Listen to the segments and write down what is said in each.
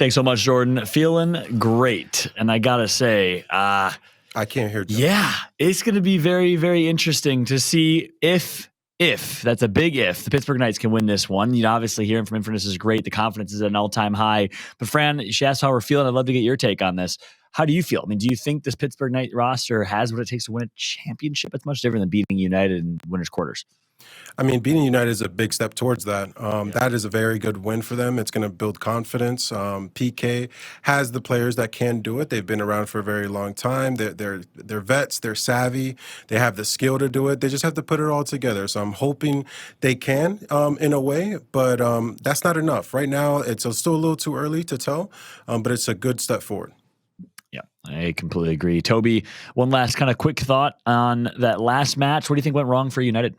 Thanks so much, Jordan. Feeling great. And I got to say, I can't hear John. Yeah, it's going to be very, very interesting to see if that's a big if, the Pittsburgh Knights can win this one. You know, obviously hearing from Infernus is great. The confidence is at an all-time high. But Fran, she asked how we're feeling. I'd love to get your take on this. How do you feel? I mean, do you think this Pittsburgh Knight roster has what it takes to win a championship? It's much different than beating United in winners' quarters. I mean, beating United is a big step towards that. That is a very good win for them. It's going to build confidence. PK has the players that can do it. They've been around for a very long time. They're vets. They're savvy. They have the skill to do it. They just have to put it all together. So I'm hoping they can in a way, but that's not enough. Right now, it's still a little too early to tell, but it's a good step forward. Yeah, I completely agree. Toby, one last kind of quick thought on that last match. What do you think went wrong for United?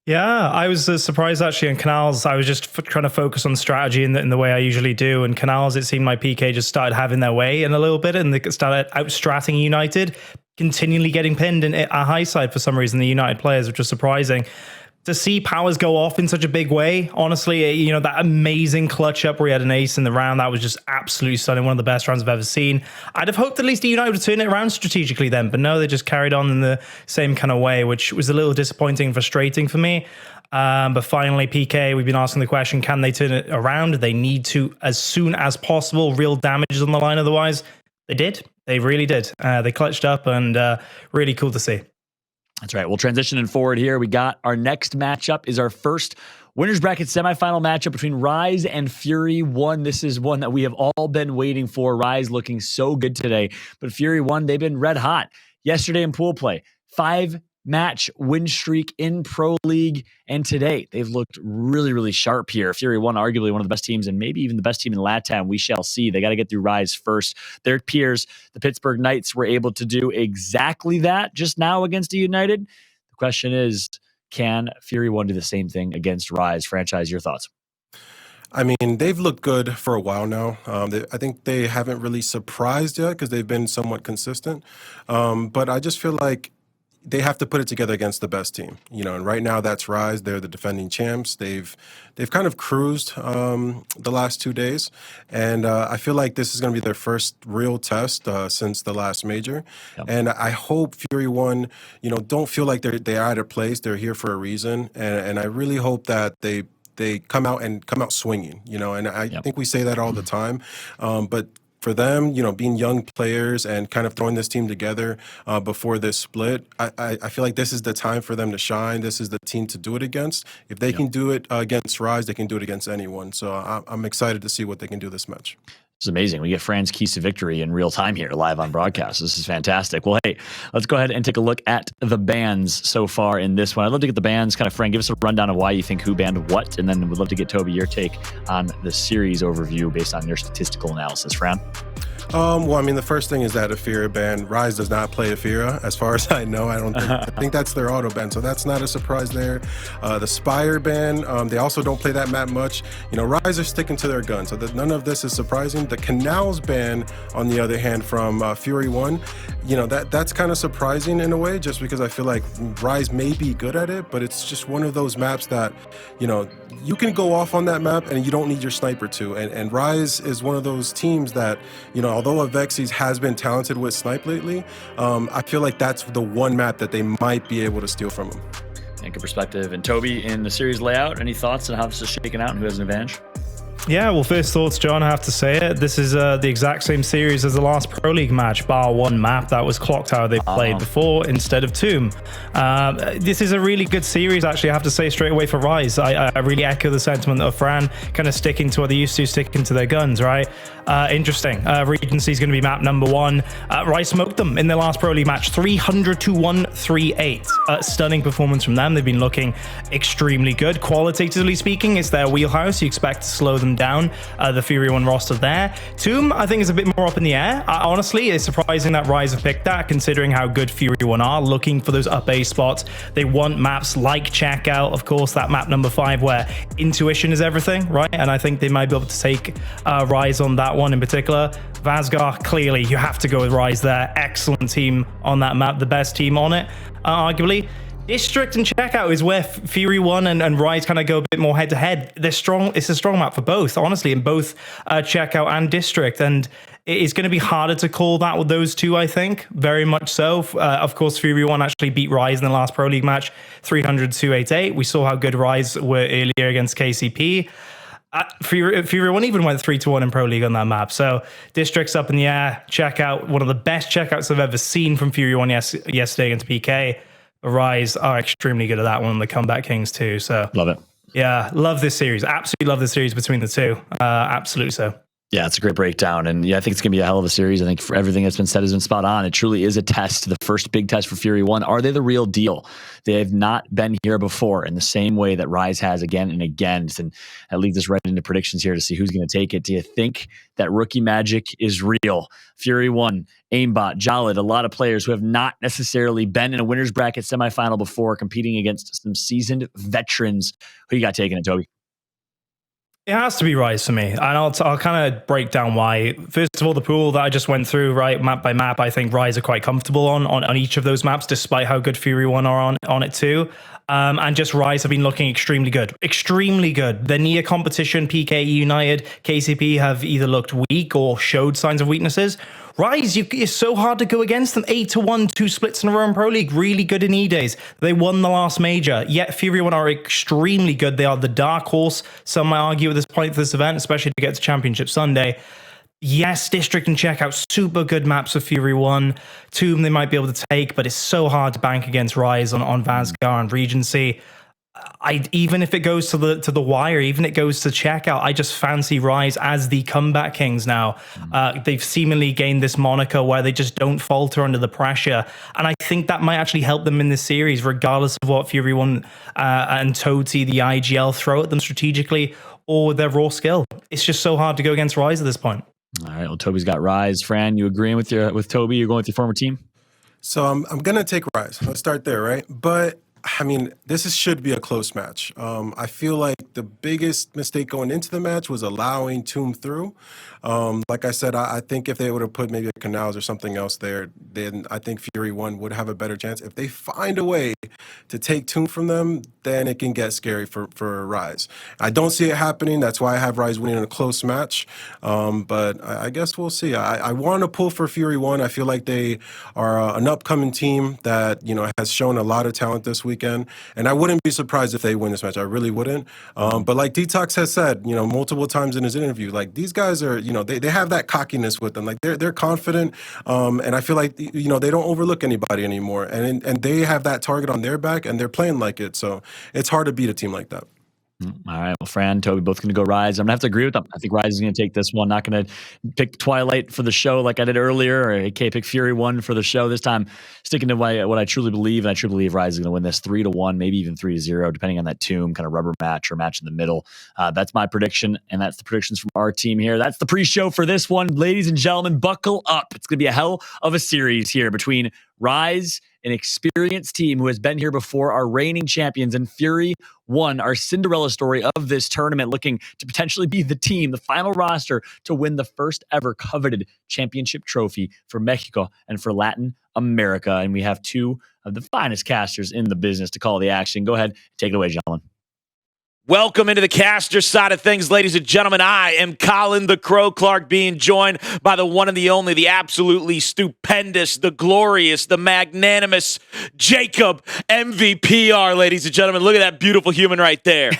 Yeah, I was surprised actually in Canals. I was just trying to focus on strategy in the way I usually do. And Canals, it seemed like PK just started having their way in a little bit and they started outstratting United, continually getting pinned in a high side for some reason, the United players, which was surprising. To see Powers go off in such a big way, honestly, you know, that amazing clutch up where he had an ace in the round, that was just absolutely stunning. One of the best rounds I've ever seen. I'd have hoped at least United would turn it around strategically then, but no, they just carried on in the same kind of way, which was a little disappointing and frustrating for me. But finally, PK, we've been asking the question, can they turn it around? They need to as soon as possible. Real damage is on the line otherwise. They did. They really did. They clutched up and really cool to see. That's right. We'll transition in forward here. We got our next matchup is our first winners bracket semifinal matchup between Rise and Fury 1. This is one that we have all been waiting for. Rise looking so good today, but Fury 1, they've been red hot yesterday in pool play. 5-match win streak in Pro League, and today they've looked really, really sharp here. Fury 1, arguably one of the best teams and maybe even the best team in LATAM. We shall see. They got to get through Rise first. Their peers, the Pittsburgh Knights, were able to do exactly that just now against United. The question is, can Fury 1 do the same thing against Rise? Franchise, your thoughts? I mean, they've looked good for a while now. I think they haven't really surprised yet because they've been somewhat consistent. But I just feel like they have to put it together against the best team, you know. And right now, that's Rise. They're the defending champs. They've kind of cruised the last 2 days, and I feel like this is going to be their first real test since the last major. Yep. And I hope Fury 1, you know, don't feel like they're out of place. They're here for a reason, and I really hope that they come out swinging, you know. And I think we say that all the time, but for them, you know, being young players and kind of throwing this team together before this split, I feel like this is the time for them to shine. This is the team to do it against. If they can do it against Rise, they can do it against anyone. So I'm excited to see what they can do this match. It's amazing. We get Fran's keys to victory in real time here, live on broadcast. This is fantastic. Well, hey, let's go ahead and take a look at the bans so far in this one. I'd love to get the bans. Kind of, Fran, give us a rundown of why you think who banned what, and then we'd love to get, Toby, your take on the series overview based on your statistical analysis. Fran? Well, I mean, the first thing is that Efira ban. Rise does not play Efira, as far as I know. I think that's their auto ban, so that's not a surprise there. The Spire ban, they also don't play that map much. You know, Rise are sticking to their guns, so none of this is surprising. The Canals ban, on the other hand, from Fury 1, you know, that's kind of surprising in a way, just because I feel like Rise may be good at it, but it's just one of those maps that, you know, you can go off on that map and you don't need your sniper to. And Rise is one of those teams that, you know, although Avexis has been talented with snipe lately, I feel like that's the one map that they might be able to steal from him. Good perspective. And Toby, in the series layout, any thoughts on how this is shaking out and who has an advantage? Yeah, well, first thoughts, John, I have to say it. This is the exact same series as the last Pro League match, bar one map that was Clock Tower they played before instead of Tomb. This is a really good series, actually, I have to say straight away for Rise. I really echo the sentiment of Fran, kind of sticking to what they used to, sticking to their guns, right? Interesting. Regency is going to be map number 1. Rise smoked them in their last Pro League match, 300-138. Stunning performance from them. They've been looking extremely good. Qualitatively speaking, it's their wheelhouse. You expect to slow them down, the Fury 1 roster there. Tomb, I think, is a bit more up in the air. Honestly, it's surprising that Rise have picked that, considering how good Fury 1 are, looking for those up A spots. They want maps like Checkout, of course, that map number 5, where intuition is everything, right? And I think they might be able to take Rise on that one in particular. Vazgar, clearly, you have to go with Rise there. Excellent team on that map, the best team on it, arguably. District and Checkout is where Fury 1 and Rise kind of go a bit more head to head. They're strong. It's a strong map for both, honestly, in both Checkout and District. And it's going to be harder to call that with those two, I think. Very much so. Of course, Fury 1 actually beat Rise in the last Pro League match, 300-288. We saw how good Rise were earlier against KCP. Fury 1 even went 3-1 in Pro League on that map. So District's up in the air. Checkout, one of the best checkouts I've ever seen from Fury 1 yesterday against PK. Rise are extremely good at that one, the Comeback Kings too. So Love it. Yeah, love this series. Absolutely love this series between the two. Absolutely so. Yeah, it's a great breakdown. And yeah, I think it's going to be a hell of a series. I think for everything that's been said has been spot on. It truly is a test, the first big test for Fury 1. Are they the real deal? They have not been here before in the same way that Rise has again and again. And that leads us right into predictions here to see who's going to take it. Do you think that rookie magic is real? Fury 1, Aimbot, Jalid, a lot of players who have not necessarily been in a winner's bracket semifinal before, competing against some seasoned veterans. Who you got taking it, Toby? It has to be Rise for me. And I'll kind of break down why. First of all, the pool that I just went through, right, map by map, I think Rise are quite comfortable on each of those maps, despite how good Fury 1 are on it too. And just Rise have been looking extremely good. Extremely good. Their near competition, PKE United, KCP, have either looked weak or showed signs of weaknesses. Rise, it's so hard to go against them. 8-1, 2 splits in a row in Pro League. Really good in E-Days. They won the last major. Yet Fury 1 are extremely good. They are the dark horse, some might argue, at this point for this event, especially to get to Championship Sunday. Yes, District and Checkout, super good maps for Fury 1. Tomb they might be able to take, but it's so hard to bank against Rise on Vansgar and Regency. Even if it goes to the wire, even if it goes to Checkout, I just fancy Rise as the Comeback Kings now. They've seemingly gained this moniker where they just don't falter under the pressure. And I think that might actually help them in this series, regardless of what Fury 1 and Toti, the IGL, throw at them strategically or their raw skill. It's just so hard to go against Rise at this point. All right. Well, Toby's got Rise. Fran, you agreeing with Toby? You're going with your former team? So I'm gonna take Rise. Let's start there, right? But I mean, this should be a close match. I feel like the biggest mistake going into the match was allowing Tomb through. Like I said, I think if they would have put maybe a Canals or something else there, then I think Fury 1 would have a better chance. If they find a way to take Tomb from them, then it can get scary for Rise. I don't see it happening. That's why I have Rise winning a close match. But I guess we'll see. I want to pull for Fury 1. I feel like they are an upcoming team that, has shown a lot of talent this weekend. And I wouldn't be surprised if they win this match. I really wouldn't. But like Detox has said, multiple times in his interview, like these guys are, they have that cockiness with them. Like they're confident. And I feel like, they don't overlook anybody anymore. And they have that target on their back and they're playing like it. So it's hard to beat a team like that. All right. Well, Fran, Toby, both going to go Rise. I'm going to have to agree with them. I think Rise is going to take this one. Not going to pick Twilight for the show like I did earlier, or AK pick Fury 1 for the show. This time, sticking to what I truly believe, and I truly believe Rise is going to win this 3-1, maybe even 3-0, depending on that Tomb kind of rubber match or match in the middle. That's my prediction, and that's the predictions from our team here. That's the pre-show for this one. Ladies and gentlemen, buckle up. It's going to be a hell of a series here between Rise, an experienced team who has been here before, our reigning champions, and Fury 1, our Cinderella story of this tournament, looking to potentially be the team, the final roster to win the first ever coveted championship trophy for Mexico and for Latin America. And we have two of the finest casters in the business to call the action. Go ahead, take it away, gentlemen. Welcome into the caster side of things, ladies and gentlemen. I am Colin the Crow Clark, being joined by the one and the only, the absolutely stupendous, the glorious, the magnanimous Jacob MVPR, ladies and gentlemen. Look at that beautiful human right there.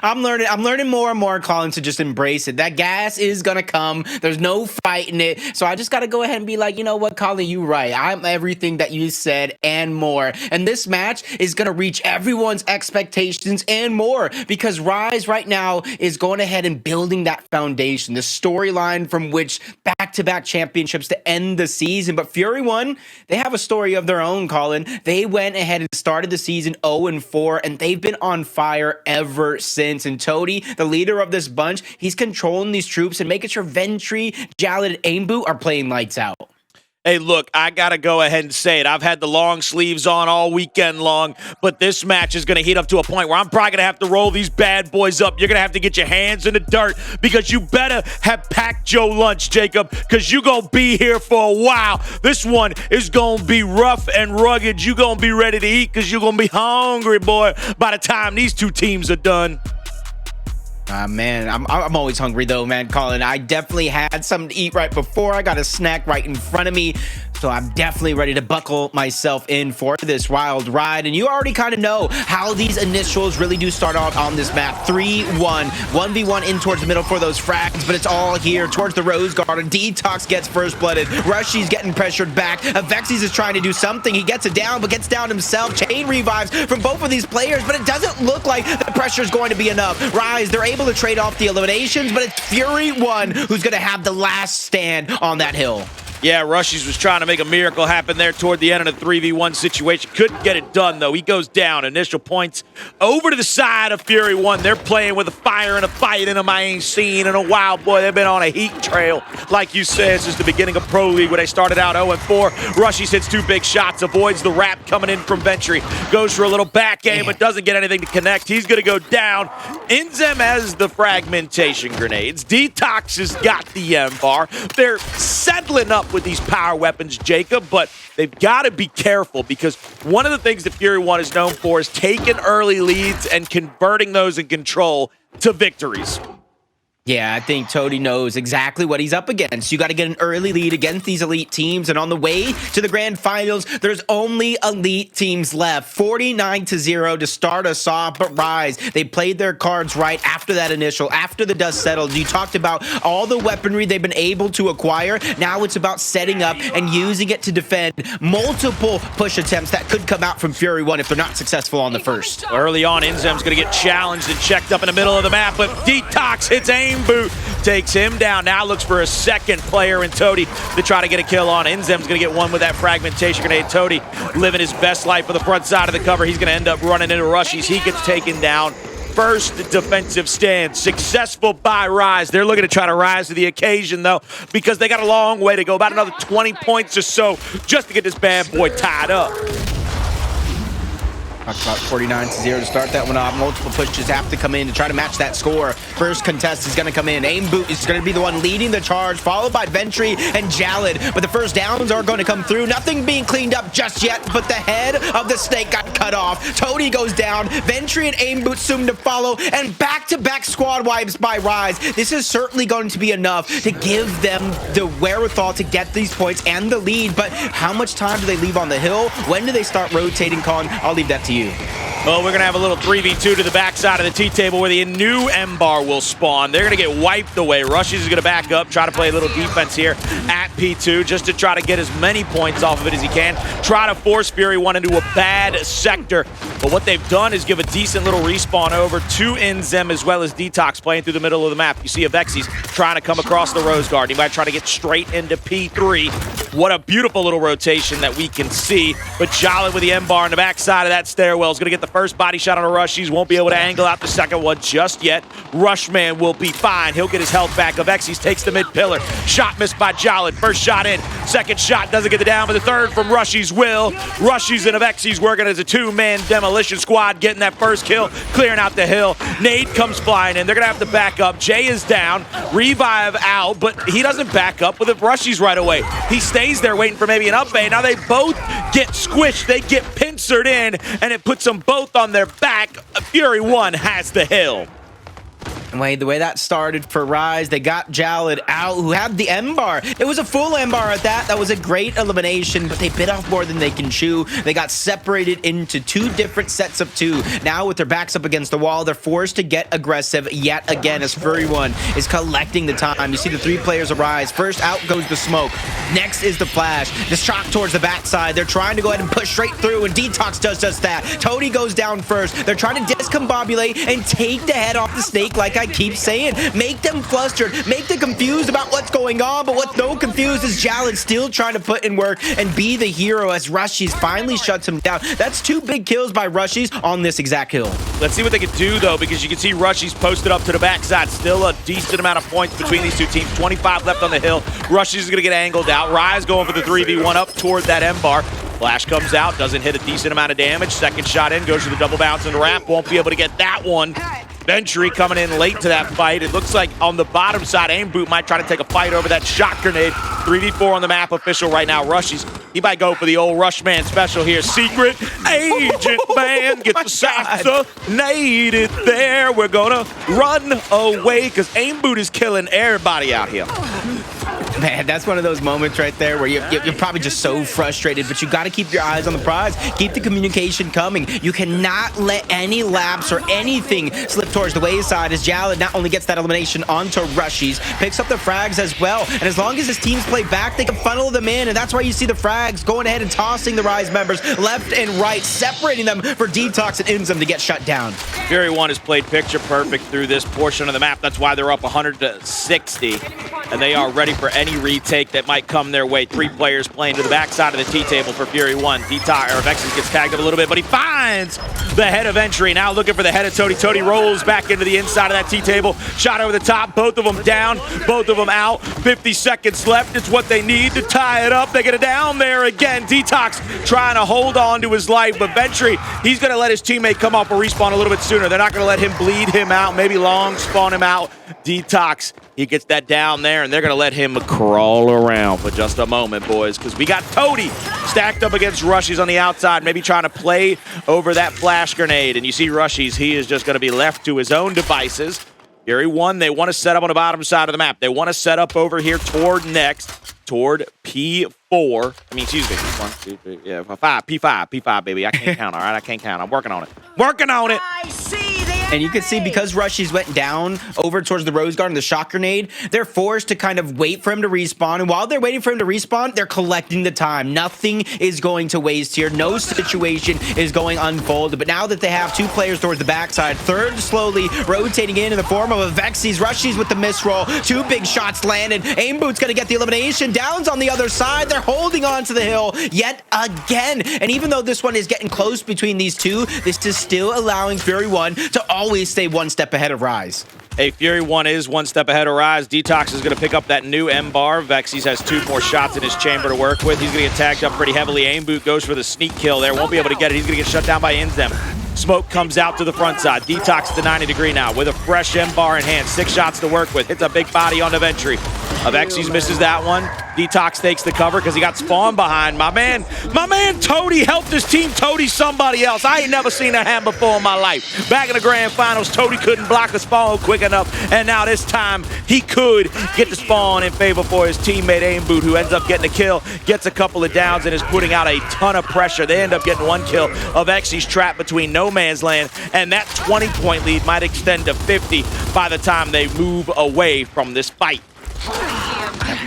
I'm learning more and more, Colin, to just embrace it. That gas is going to come. There's no fighting it. So I just got to go ahead and be like, you know what, Colin, you right. I'm everything that you said and more. And this match is going to reach everyone's expectations and more, because Rise right now is going ahead and building that foundation, the storyline from which back-to-back championships to end the season. But Fury 1, they have a story of their own, Colin. They went ahead and started the season 0-4, and they've been on fire ever since. And Toti, the leader of this bunch, he's controlling these troops and making sure Ventry, Jalid, and Aimboot are playing lights out. Hey, look, I got to go ahead and say it. I've had the long sleeves on all weekend long, but this match is going to heat up to a point where I'm probably going to have to roll these bad boys up. You're going to have to get your hands in the dirt because you better have packed your lunch, Jacob, because you're going to be here for a while. This one is going to be rough and rugged. You're going to be ready to eat because you're going to be hungry, boy, by the time these two teams are done. Man, I'm always hungry though, man, Colin. I definitely had something to eat right before. I got a snack right in front of me. So I'm definitely ready to buckle myself in for this wild ride. And you already kind of know how these initials really do start out on this map. 3-1, 1v1 in towards the middle for those frags, but it's all here towards the Rose Garden. Detox gets first blooded. Rushy's getting pressured back. Avexys is trying to do something. He gets it down, but gets down himself. Chain revives from both of these players, but it doesn't look like the pressure is going to be enough. Rise, they're able to trade off the eliminations, but it's Fury1 who's going to have the last stand on that hill. Yeah, Rushies was trying to make a miracle happen there toward the end of the 3v1 situation. Couldn't get it done, though. He goes down. Initial points over to the side of Fury1. They're playing with a fire and a fight in them I ain't seen in a while. Boy, they've been on a heat trail, like you said, since the beginning of Pro League, where they started out 0-4. Rushies hits 2 big shots, avoids the wrap coming in from Ventry. Goes for a little back game, but doesn't get anything to connect. He's going to go down. Inzem has the fragmentation grenades. Detox has got the M-bar. They're settling up with these power weapons, Jacob, but they've got to be careful because one of the things that Fury1 is known for is taking early leads and converting those in control to victories. Yeah, I think Tody knows exactly what he's up against. You got to get an early lead against these elite teams, and on the way to the grand finals, there's only elite teams left. 49-0 to start us off, but Rise, they played their cards right after that initial, after the dust settled. You talked about all the weaponry they've been able to acquire. Now it's about setting up and using it to defend multiple push attempts that could come out from Fury1 if they're not successful on the first. Early on, Inzem's going to get challenged and checked up in the middle of the map, but Detox hits aim boot, takes him down. Now looks for a second player in Tody to try to get a kill on. Inzem's going to get one with that fragmentation grenade. Tody living his best life for the front side of the cover. He's going to end up running into Rushies. He gets taken down. First defensive stand successful by Rise. They're looking to try to rise to the occasion, though, because they got a long way to go, about another 20 points or so just to get this bad boy tied up. Talked about 49-0 to start that one off. Multiple pushes have to come in to try to match that score. First contest is going to come in. Aim Boot is going to be the one leading the charge, followed by Ventry and Jalad. But the first downs are going to come through. Nothing being cleaned up just yet, but the head of the snake got cut off. Tody goes down. Ventry and Aim Boot soon to follow. And back-to-back squad wipes by Rise. This is certainly going to be enough to give them the wherewithal to get these points and the lead. But how much time do they leave on the hill? When do they start rotating, Colin? I'll leave that to you. Well, we're going to have a little 3v2 to the backside of the T-table where the new M-bar will spawn. They're going to get wiped away. Rushies is going to back up, try to play a little defense here at P2 just to try to get as many points off of it as he can. Try to force Fury1 into a bad sector. But what they've done is give a decent little respawn over to Inzem as well as Detox playing through the middle of the map. You see Avexys trying to come across the Rose Garden. He might try to get straight into P3. What a beautiful little rotation that we can see. But Jalad with the M-bar on the backside of that stairwell is going to get the first body shot on a Rushies. Won't be able to angle out the second one just yet. Rushman will be fine. He'll get his health back. Avexys takes the mid pillar. Shot missed by Jalad. First shot in. Second shot doesn't get the down, but the third from Rushies will. Rushies and Avexys working as a two-man demolition squad, getting that first kill, clearing out the hill. Nade comes flying in. They're going to have to back up. Jay is down. Revive out, but he doesn't back up with the Rushies right away. He stays there waiting for maybe an up A. Now they both get squished. They get pincered in, and it puts them both on their back. Fury1 has the hill. The way that started for Rise, they got Jalad out, who had the M-bar. It was a full M-bar at that. That was a great elimination, but they bit off more than they can chew. They got separated into 2 different sets of 2. Now with their backs up against the wall, they're forced to get aggressive yet again as Fury1 is collecting the time. You see the 3 players of Rise. First out goes the smoke. Next is the flash. The shock towards the backside. They're trying to go ahead and push straight through, and Detox does just that. Tody goes down first. They're trying to discombobulate and take the head off the snake like I I keep saying. Make them flustered, make them confused about what's going on, but what's no confused is Jalen still trying to put in work and be the hero as Rushies finally shuts him down. That's 2 big kills by Rushies on this exact hill. Let's see what they can do, though, because you can see Rushies posted up to the backside. Still a decent amount of points between these two teams. 25 left on the hill. Rushies is going to get angled out. Rise going for the 3v1 up toward that M-bar. Flash comes out, doesn't hit a decent amount of damage. Second shot in, goes to the double bounce and the ramp. Won't be able to get that one. Ventry coming in late to that fight. It looks like on the bottom side, Aimboot might try to take a fight over that shot grenade. 3v4 on the map official right now. Rushies, he might go for the old Rushman special here. Secret Agent Man gets assassinated there. We're gonna run away because Aimboot is killing everybody out here. Man, that's one of those moments right there where you're probably just so frustrated, but you got to keep your eyes on the prize. Keep the communication coming. You cannot let any lapse or anything slip towards the wayside as Jalen not only gets that elimination onto Rushies, picks up the frags as well. And as long as his teams play back, they can funnel them in. And that's why you see the frags going ahead and tossing the Rise members left and right, separating them for Detox and Inzum to get shut down. Fury One has played picture perfect through this portion of the map. That's why they're up 100-60. And they are ready for any retake that might come their way. 3 players playing to the backside of the T-table for Fury One. Vexus gets tagged up a little bit, but he finds the head of entry. Now looking for the head of Tody. Tody rolls back into the inside of that T-table. Shot over the top. Both of them down. Both of them out. 50 seconds left. It's what they need to tie it up. They get it down there again. Detox trying to hold on to his life, but Ventry, he's going to let his teammate come off a respawn a little bit sooner. They're not going to let him bleed him out. Maybe long spawn him out. Detox, he gets that down there, and they're going to let him crawl around for just a moment, boys, because we got Tody stacked up against Rushies on the outside, maybe trying to play over that flash grenade. And you see Rushies, he is just going to be left to his own devices. Fury One, they want to set up on the bottom side of the map. They want to set up over here toward P4. I mean, excuse me. 1, 2, 3, yeah, 5. P5, baby. I can't count, all right? I can't count. I'm working on it. Working on it. I see the And you can see because Rushies went down over towards the Rose Garden, the shot grenade, they're forced to kind of wait for him to respawn. And while they're waiting for him to respawn, they're collecting the time. Nothing is going to waste here. No situation is going unfolded. But now that they have 2 players towards the backside, third slowly rotating in the form of a Vexies. Rushies with the misroll. 2 big shots landed. Aimboot's going to get the elimination. Downs on the other side. They're holding on to the hill yet again. And even though this one is getting close between these 2, this is still allowing Fury One to always stay 1 step ahead of Rise. Hey, Fury One is 1 step ahead of Rise. Detox is going to pick up that new M-bar. Vexies has 2 more shots in his chamber to work with. He's going to get tagged up pretty heavily. Aimboot goes for the sneak kill there. Won't be able to get it. He's going to get shut down by Inzem. Smoke comes out to the front side. Detox at the 90-degree now with a fresh M-bar in hand. 6 shots to work with. Hits a big body on the Ventry. Vexies misses that one. Detox takes the cover because he got spawned behind. My man Tody helped his team Tody somebody else. I ain't never seen that happen before in my life. Back in the grand finals, Tody couldn't block the spawn quick enough, and now this time he could get the spawn in favor for his teammate Aimboot, who ends up getting a kill, gets a couple of downs, and is putting out a ton of pressure. They end up getting 1 kill. Vexies trapped between no man's land, and that 20-point lead might extend to 50 by the time they move away from this fight.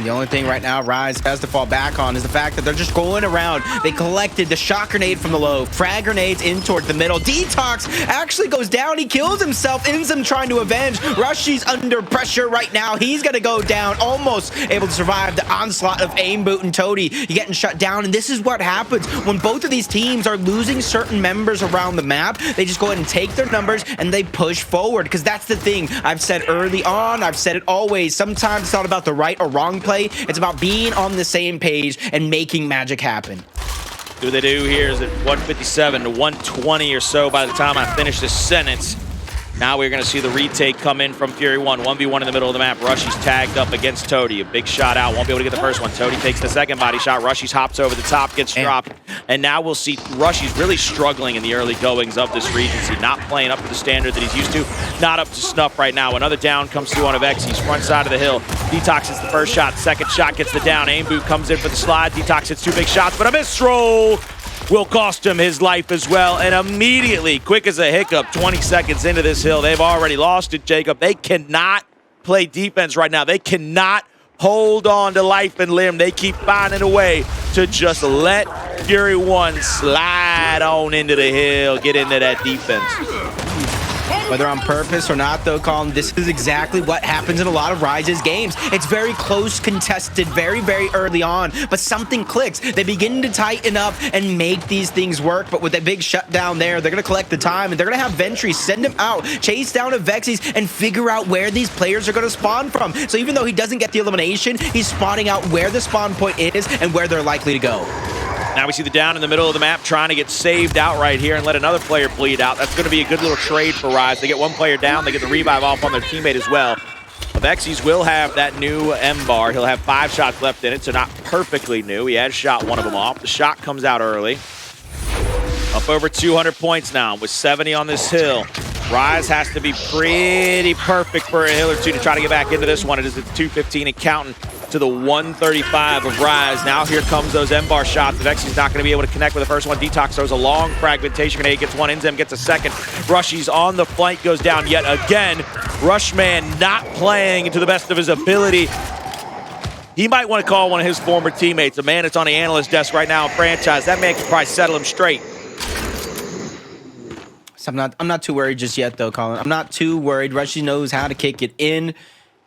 The only thing right now Rise has to fall back on is the fact that they're just going around. They collected the shot grenade from the low, frag grenades in toward the middle. Detox actually goes down. He kills himself. Inzum trying to avenge. Rushies under pressure right now. He's going to go down, almost able to survive the onslaught of Aimboot and Tody. You're getting shut down, and this is what happens when both of these teams are losing certain members around the map. They just go ahead and take their numbers, and they push forward, because that's the thing I've said early on. I've said it always. Sometimes it's not about the right or wrong play. It's about being on the same page and making magic happen. Do they do here is at 157 to 120 or so by the time I finish this sentence. Now we're going to see the retake come in from Fury One. 1v1 in the middle of the map. Rushies tagged up against Tody. A big shot out. Won't be able to get the first one. Tody takes the second body shot. Rushies hops over the top, gets dropped. And now we'll see Rushies really struggling in the early goings of this Regency. Not playing up to the standard that he's used to. Not up to snuff right now. Another down comes through on a Vexies. Front side of the hill. Detox hits the first shot. Second shot gets the down. Aimboot comes in for the slide. Detox hits 2 big shots, but a misroll will cost him his life as well. And immediately, quick as a hiccup, 20 seconds into this hill, they've already lost it, Jacob. They cannot play defense right now. They cannot hold on to life and limb. They keep finding a way to just let Fury One slide on into the hill, get into that defense. Whether on purpose or not, though, Colin, this is exactly what happens in a lot of Rise's games. It's very close, contested, very, very early on, but something clicks. They begin to tighten up and make these things work, but with that big shutdown there, they're going to collect the time, and they're going to have Ventry send him out, chase down a Vexies, and figure out where these players are going to spawn from. So even though he doesn't get the elimination, he's spotting out where the spawn point is and where they're likely to go. Now we see the down in the middle of the map trying to get saved out right here and let another player bleed out. That's going to be a good little trade for Rise. They get one player down, they get the revive off on their teammate as well. The Vexies will have that new M-bar. He'll have 5 shots left in it, so not perfectly new. He has shot one of them off. The shot comes out early. Up over 200 points now with 70 on this hill. Rise has to be pretty perfect for a hill or two to try to get back into this one. It is at 215 and counting to the 135 of Rise. Now here comes those M-bar shots. The Vexies not going to be able to connect with the first one. Detox throws a long fragmentation grenade, gets one. Inzem gets a second. Rushy's on the flank, goes down yet again. Rushman not playing to the best of his ability. He might want to call one of his former teammates, a man that's on the analyst desk right now in franchise. That man could probably settle him straight. So I'm not too worried just yet, though, Colin. I'm not too worried. Rushy knows how to kick it in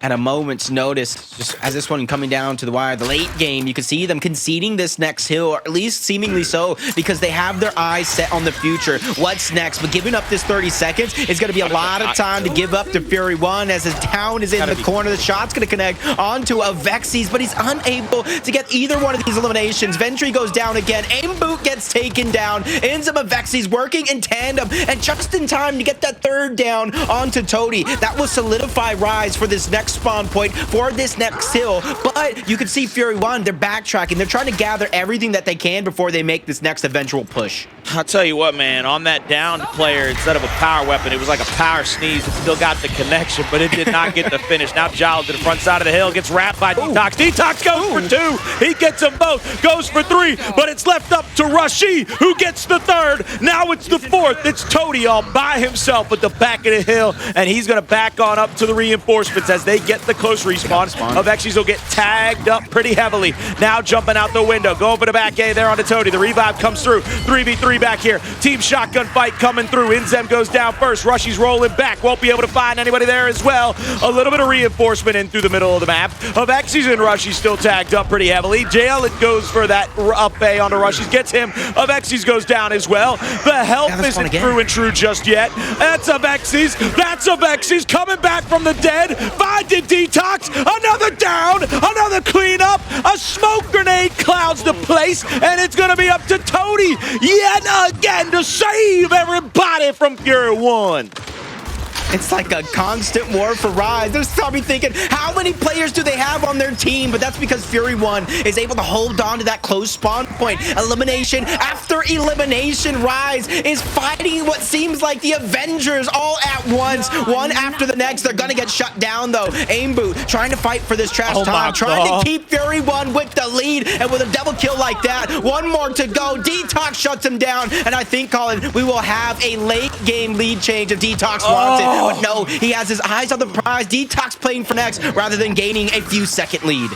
at a moment's notice. Just as this one coming down to the wire, the late game, you can see them conceding this next hill, or at least seemingly so, because they have their eyes set on the future. What's next? But giving up this 30 seconds is going to be a lot of time to give up to Fury 1 as his town is in the corner. The shot's going to connect onto a Vexies, but he's unable to get either one of these eliminations. Ventry goes down again. Aimboot gets taken down. Ends up a Vexies working in tandem, and just in time to get that third down onto Toady. That will solidify Rise for this next spawn point, for this next hill. But you can see Fury 1, they're backtracking. They're trying to gather everything that they can before they make this next eventual push. I'll tell you what, man, on that downed player, instead of a power weapon, it was like a power sneeze. It still got the connection, but it did not get the finish. Now Giles to the front side of the hill, gets wrapped by Detox. Detox goes for 2. He gets them both, goes for 3, but it's left up to Rushy, who gets the 3rd. Now it's the 4th. It's Toady all by himself at the back of the hill, and he's going to back on up to the reinforcements as they get the close respawn. Vexies will get tagged up pretty heavily. Now jumping out the window, going for the back A there onto Toady. The revive comes through. 3v3 back here. Team shotgun fight coming through. Inzem goes down first. Rushy's rolling back. Won't be able to find anybody there as well. A little bit of reinforcement in through the middle of the map. Vexies and Rushy still tagged up pretty heavily. Jail it goes for that up A onto Rushy's. Gets him. Vexies goes down as well. The health isn't through and true just yet. That's a Vexies. That's a Vexies coming back from the dead. Finding Detox. Another down. Another cleanup. A smoke grenade clouds the place. And it's going to be up to Toady yet again to save everybody from Fury 1. It's like a constant war for Rise. They're probably thinking, how many players do they have on their team? But that's because Fury 1 is able to hold on to that close spawn point. Elimination after elimination. Rise is fighting what seems like the Avengers all at once. One after the next. They're going to get shut down, though. Aimboot trying to fight for this trash time. Trying to keep Fury 1 with the lead. And with a double kill like that, one more to go. Detox shuts him down. And I think, Colin, we will have a late game lead change if Detox wants it. But no, he has his eyes on the prize. Detox playing for next rather than gaining a few second lead.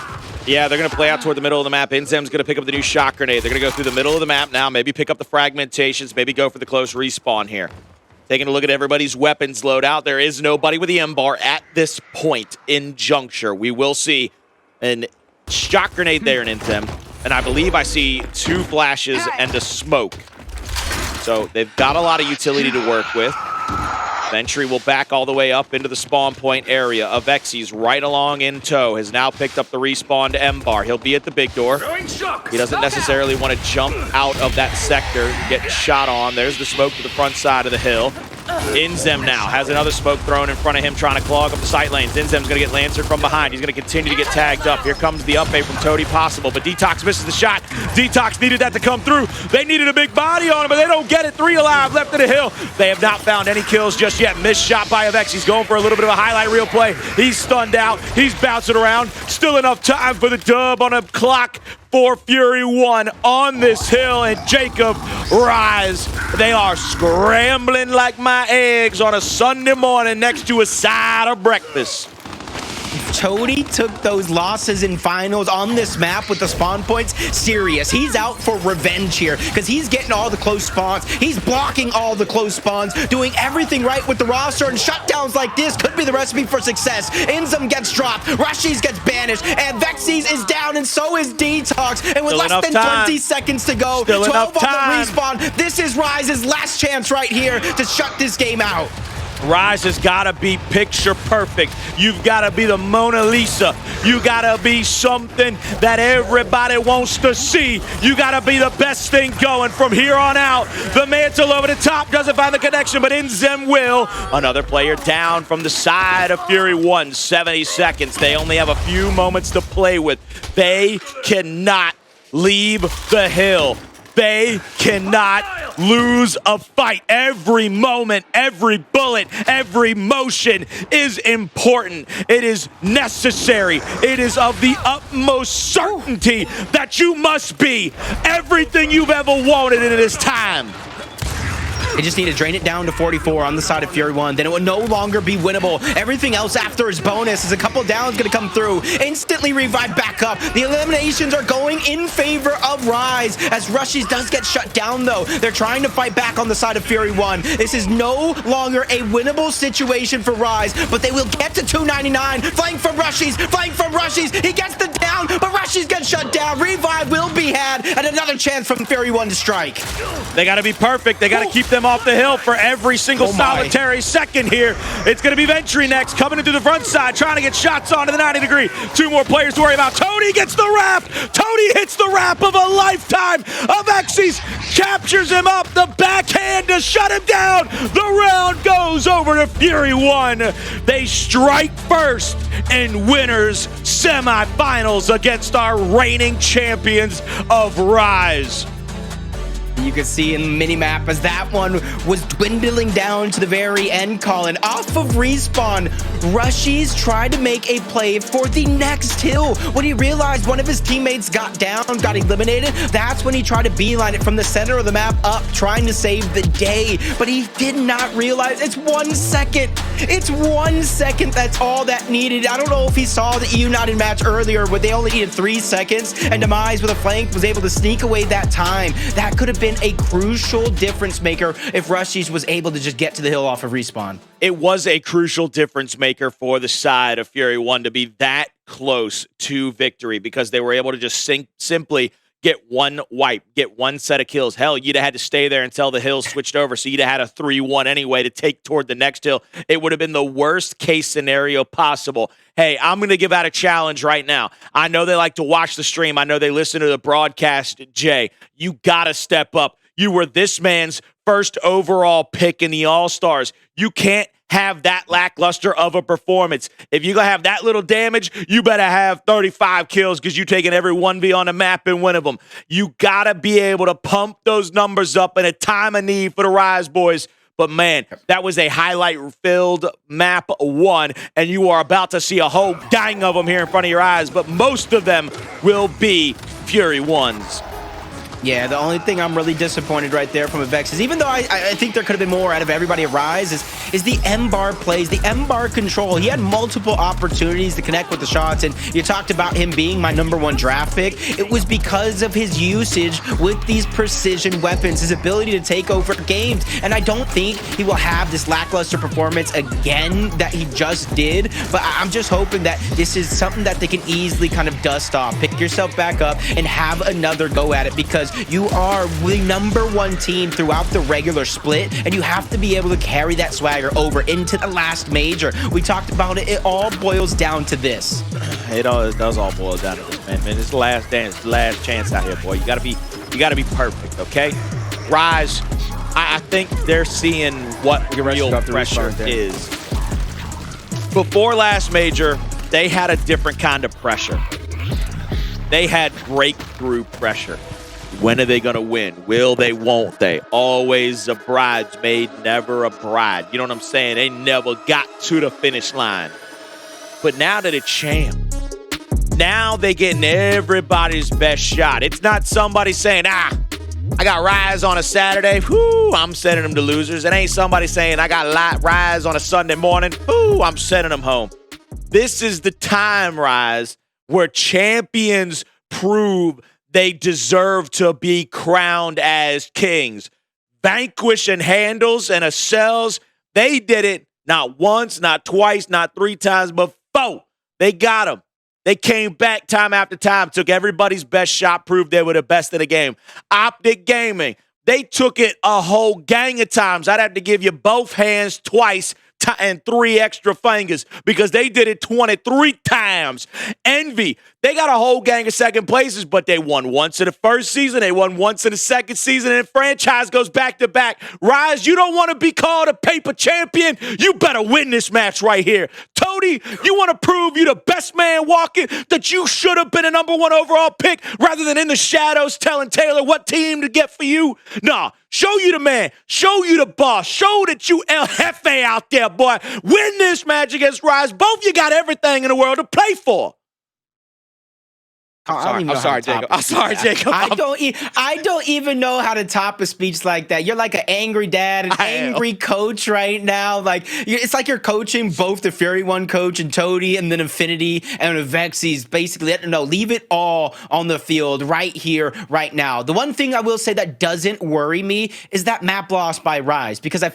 Yeah, they're going to play out toward the middle of the map. Inzem's going to pick up the new shot grenade. They're going to go through the middle of the map now, maybe pick up the fragmentations, maybe go for the close respawn here. Taking a look at everybody's weapons loadout. There is nobody with the M-bar at this point in Juncture. We will see a shot grenade there in Inzem, and I believe I see 2 flashes and a smoke. So they've got a lot of utility to work with. Ventry will back all the way up into the spawn point area. Vexies right along in tow has now picked up the respawned M-bar. He'll be at the big door. He doesn't necessarily want to jump out of that sector, get shot on. There's the smoke to the front side of the hill. Inzem now has another smoke thrown in front of him, trying to clog up the sight lanes. Inzem's going to get Lancer from behind. He's going to continue to get tagged up. Here comes the up A from Toady possible, but Detox misses the shot. Detox needed that to come through. They needed a big body on him, but they don't get it. 3 alive left of the hill. They have not found any kills just yet. Missed shot by Avex. He's going for a little bit of a highlight reel play. He's stunned out. He's bouncing around. Still enough time for the dub on a clock for Fury 1 on this hill, and Jacob Rise. They are scrambling like my eggs on a Sunday morning next to a side of breakfast. Toady took those losses in finals on this map with the spawn points serious. He's out for revenge here because he's getting all the close spawns. He's blocking all the close spawns, doing everything right with the roster, and shutdowns like this could be the recipe for success. Inzum gets dropped, Rushies gets banished, and Vexies is down, and so is Detox. And with Still less than 20 seconds to go, Still 12 on time. the respawn, this is Rise's last chance right here to shut this game out. Rise has got to be picture perfect. You've got to be the Mona Lisa. You got to be something that everybody wants to see. You got to be the best thing going from here on out. The mantle over the top doesn't find the connection, but Inzem will. Another player down from the side of Fury 1. 70 seconds. They only have a few moments to play with. They cannot leave the hill. They cannot lose a fight. Every moment, every bullet, every motion is important. It is necessary. It is of the utmost certainty that you must be everything you've ever wanted in this time. They just need to drain it down to 44 on the side of Fury 1. Then it will no longer be winnable. Everything else after is bonus. As a couple downs going to come through. Instantly revive back up. The eliminations are going in favor of Rise. As Rushies does get shut down, though. They're trying to fight back on the side of Fury 1. This is no longer a winnable situation for Rise, but they will get to 299. Flank from Rushies. Flank from Rushies. He gets the down, but Rushies gets shut down. Revive will be had, and another chance from Fury 1 to strike. They got to be perfect. They got to keep them off the hill for every single solitary second here. It's going to be Ventry next, coming into the front side, trying to get shots onto the 90 degree. Two more players to worry about. Toady gets the wrap. Toady hits the wrap of a lifetime. Avexies captures him up. The backhand to shut him down. The round goes over to Fury 1. They strike first in winners semifinals against our reigning champions of Rise. You can see in the minimap as that one was dwindling down to the very end, Colin. Off of respawn, Rushies tried to make a play for the next hill. When he realized one of his teammates got down, got eliminated, that's when he tried to beeline it from the center of the map up, trying to save the day. But he did not realize it's 1 second. It's 1 second. That's all that needed. I don't know if he saw the EU United match earlier where they only needed 3 seconds and Demise with a flank was able to sneak away that time. That could have been a crucial difference maker if Rushies was able to just get to the hill off of respawn. It was a crucial difference maker for the side of Fury 1 to be that close to victory because they were able to just simply get one wipe, get one set of kills. Hell, you'd have had to stay there until the hill switched over, so you'd have had a 3-1 anyway to take toward the next hill. It would have been the worst case scenario possible. Hey, I'm going to give out a challenge right now. I know they like to watch the stream. I know they listen to the broadcast, Jay. You got to step up. You were this man's first overall pick in the All-Stars. You can't have that lackluster of a performance. If you're going to have that little damage, you better have 35 kills because you're taking every 1v on the map and win of them. You got to be able to pump those numbers up in a time of need for the Rise boys. But man, that was a highlight-filled map 1, and you are about to see a whole gang of them here in front of your eyes, but most of them will be Fury 1s. Yeah, the only thing I'm really disappointed right there from Avex is even though I think there could have been more out of everybody at Rise is the M-bar plays, the M-bar control. He had multiple opportunities to connect with the shots, and you talked about him being my #1 draft pick. It was because of his usage with these precision weapons, his ability to take over games, and I don't think he will have this lackluster performance again that he just did, but I'm just hoping that this is something that they can easily kind of dust off, pick yourself back up, and have another go at it because you are the #1 team throughout the regular split, and you have to be able to carry that swagger over into the last major. We talked about it. It all boils down to this. It does all boil down to this, man. It's the last dance, the last chance out here, boy. You gotta be perfect, okay? Rise, I think they're seeing what real pressure is. Before last major, they had a different kind of pressure. They had breakthrough pressure. When are they going to win? Will they, won't they? Always a bridesmaid, never a bride. You know what I'm saying? They never got to the finish line. But now that it's champ, now they getting everybody's best shot. It's not somebody saying, I got Rise on a Saturday. Whoo, I'm sending them to losers. It ain't somebody saying, I got Rise on a Sunday morning. Whoo, I'm sending them home. This is the time, Rise, where champions prove they deserve to be crowned as kings. Vanquish and Handles and Acels, they did it not once, not twice, not 3 times, but 4. They got them. They came back time after time, took everybody's best shot, proved they were the best in the game. Optic Gaming, they took it a whole gang of times. I'd have to give you both hands twice and 3 extra fingers because they did it 23 times. Envy, they got a whole gang of second places, but they won once in the first season, they won once in the second season, and the franchise goes back to back. Rise, you don't want to be called a paper champion? You better win this match right here. Tony, you want to prove you the best man walking, that you should have been a #1 overall pick rather than in the shadows telling Taylor what team to get for you? Nah, show you the man. Show you the boss. Show that you El Jefe out there, boy. Win this match against Rise. Both you got everything in the world to play for. I'm sorry, Jacob. I don't even know how to top a speech like that. You're like an angry dad, an angry coach right now. Like it's like you're coaching both the Fury One coach and Toady, and then Infinity and Vexies. Basically, leave it all on the field right here, right now. The one thing I will say that doesn't worry me is that map loss by Rise, because I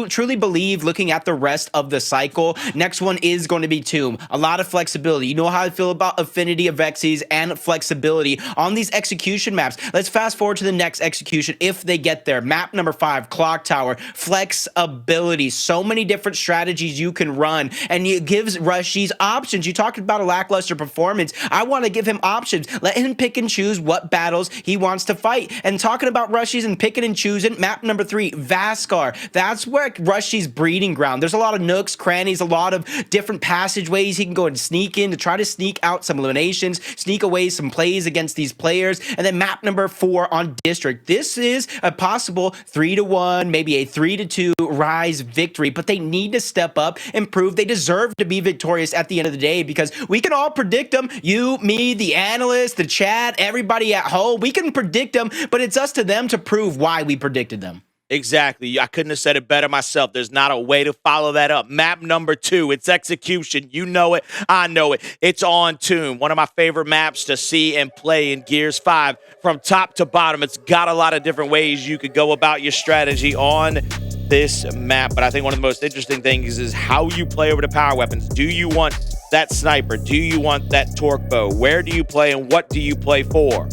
truly believe, looking at the rest of the cycle, next one is going to be Tomb. A lot of flexibility. You know how I feel about Affinity, Vexies, and flexibility on these execution maps. Let's fast forward to the next execution if they get there. Map number 5, Clock Tower. Flexibility. So many different strategies you can run, and it gives Rushies options. You talked about a lackluster performance. I want to give him options. Let him pick and choose what battles he wants to fight. And talking about Rushies and picking and choosing, map number 3, Vaskar. That's where Rushies' breeding ground. There's a lot of nooks, crannies, a lot of different passageways he can go and sneak in to try to sneak out some eliminations, sneak away some plays against these players. And then map number 4 on District. This is a possible 3-1, maybe a 3-2 Rise victory, but they need to step up and prove they deserve to be victorious at the end of the day, because we can all predict them. You, me, the analyst, the chat, everybody at home, we can predict them, but it's us to them to prove why we predicted them. Exactly. I couldn't have said it better myself. There's not a way to follow that up. Map number 2, it's execution. You know it. I know it. It's on Tomb. One of my favorite maps to see and play in Gears 5 from top to bottom. It's got a lot of different ways you could go about your strategy on this map. But I think one of the most interesting things is how you play over the power weapons. Do you want that sniper? Do you want that torque bow? Where do you play and what do you play for?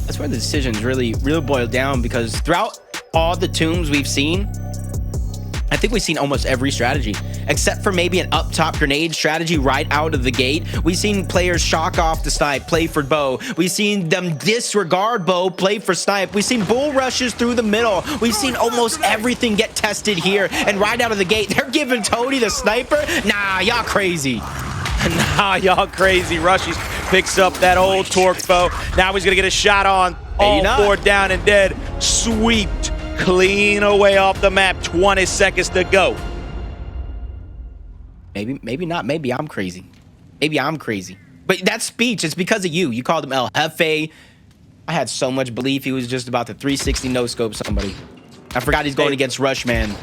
That's where the decisions really boil down, because throughout all the Tombs we've seen, I think we've seen almost every strategy, except for maybe an up top grenade strategy right out of the gate. We've seen players shock off the snipe, play for bow. We've seen them disregard bow, play for snipe. We've seen bull rushes through the middle. We've seen almost everything get tested here. And right out of the gate, they're giving Toady the sniper. Nah, y'all crazy. Nah, y'all crazy. Rushies picks up that old torque bow. Now he's going to get a shot on. All 4 down and dead. Sweeped clean away off the map. 20 seconds to go. Maybe not. Maybe I'm crazy. Maybe I'm crazy. But that speech, it's because of you. You called him El Jefe. I had so much belief he was just about to 360 no-scope somebody. I forgot he's going against Rushman.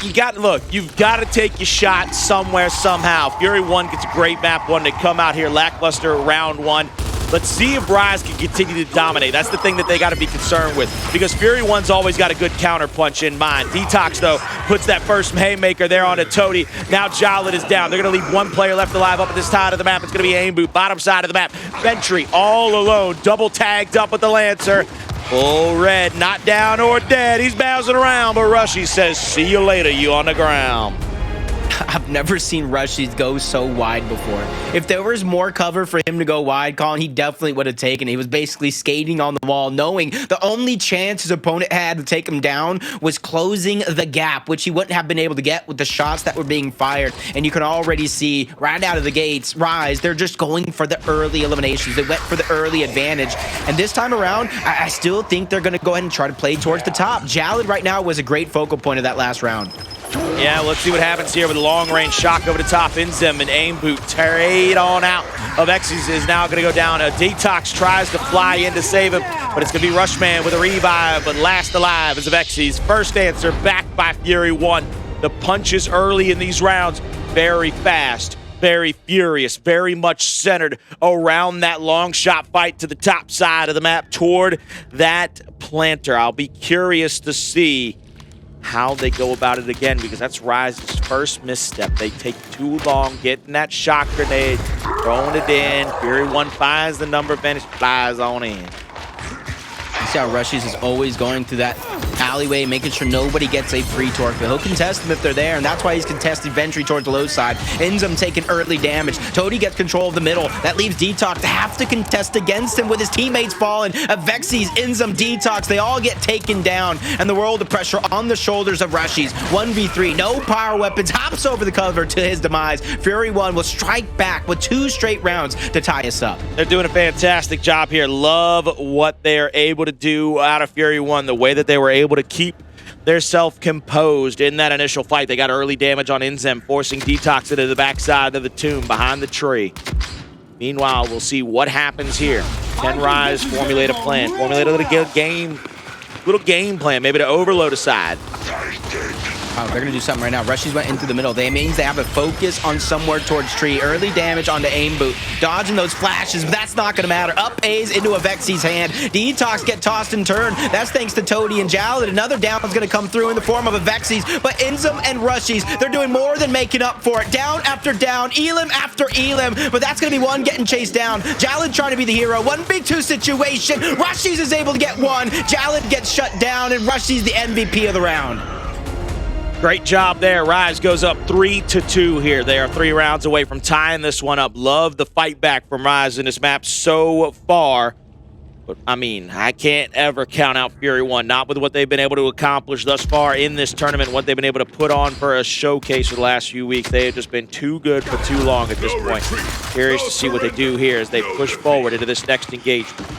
You've got to take your shot somewhere, somehow. Fury 1 gets a great map 1 to come out here. Lackluster round 1. Let's see if Rise can continue to dominate. That's the thing that they got to be concerned with, because Fury 1's always got a good counter punch in mind. Detox, though, puts that first haymaker there onto Toady. Now Jolit is down. They're going to leave 1 player left alive up at this side of the map. It's going to be Aim Boot, bottom side of the map. Ventry all alone, double tagged up with the Lancer. Full red, not down or dead. He's bouncing around, but Rushy says, see you later, you on the ground. I've never seen Rushies go so wide before. If there was more cover for him to go wide, Colin, he definitely would have taken it. He was basically skating on the wall, knowing the only chance his opponent had to take him down was closing the gap, which he wouldn't have been able to get with the shots that were being fired. And you can already see right out of the gates, Rise, they're just going for the early eliminations. They went for the early advantage. And this time around, I still think they're going to go ahead and try to play towards the top. Jalad right now was a great focal point of that last round. Yeah, let's see what happens here with a long-range shock over the top. Inzem and Aim Boot trade on out of Xyz is now going to go down. Detox tries to fly in to save him, but it's going to be Rushman with a revive, but last alive is of Xyz. First answer back by Fury 1. The punches early in these rounds very fast, very furious, very much centered around that long shot fight to the top side of the map toward that planter. I'll be curious to see how they go about it again, because that's Rise's first misstep. They take too long getting that shock grenade, throwing it in. Fury 1 finds the number advantage, flies on in. You see how Rushies is always going through that alleyway, making sure nobody gets a free torque, but he'll contest them if they're there, and that's why he's contesting Ventry towards the low side. Inzum taking early damage. Toady gets control of the middle. That leaves Detox to have to contest against him with his teammates falling. Avexis, Inzum, Detox, they all get taken down, and the world of pressure on the shoulders of Rushies. 1v3, no power weapons, hops over the cover to his demise. Fury 1 will strike back with 2 straight rounds to tie us up. They're doing a fantastic job here. Love what they're able to do out of Fury 1, the way that they were able to keep their self composed in that initial fight. They got early damage on Inzem, forcing Detox into the backside of the tomb behind the tree. Meanwhile, we'll see what happens here. Can Rise formulate a plan? Formulate a little game plan, maybe to overload a side. Oh, they're gonna do something right now. Rushies went into the middle. That means they have a focus on somewhere towards tree. Early damage onto aim boot. Dodging those flashes, but that's not gonna matter. Up A's into Avexis' hand. Detox get tossed and turned. That's thanks to Toady and Jalad. Another down is gonna come through in the form of Avexis, but Inzum and Rushies, they're doing more than making up for it. Down after down, Elim after Elim, but that's gonna be one getting chased down. Jalad trying to be the hero. 1v2 situation. Rushies is able to get one. Jalad gets shut down, and Rushies the MVP of the round. Great job there. Rise goes up 3-2 here. They are 3 rounds away from tying this one up. Love the fight back from Rise in this map so far. But, I mean, I can't ever count out Fury 1, not with what they've been able to accomplish thus far in this tournament, what they've been able to put on for a showcase for the last few weeks. They have just been too good for too long at this point. Curious to see what they do here as they push forward into this next engagement.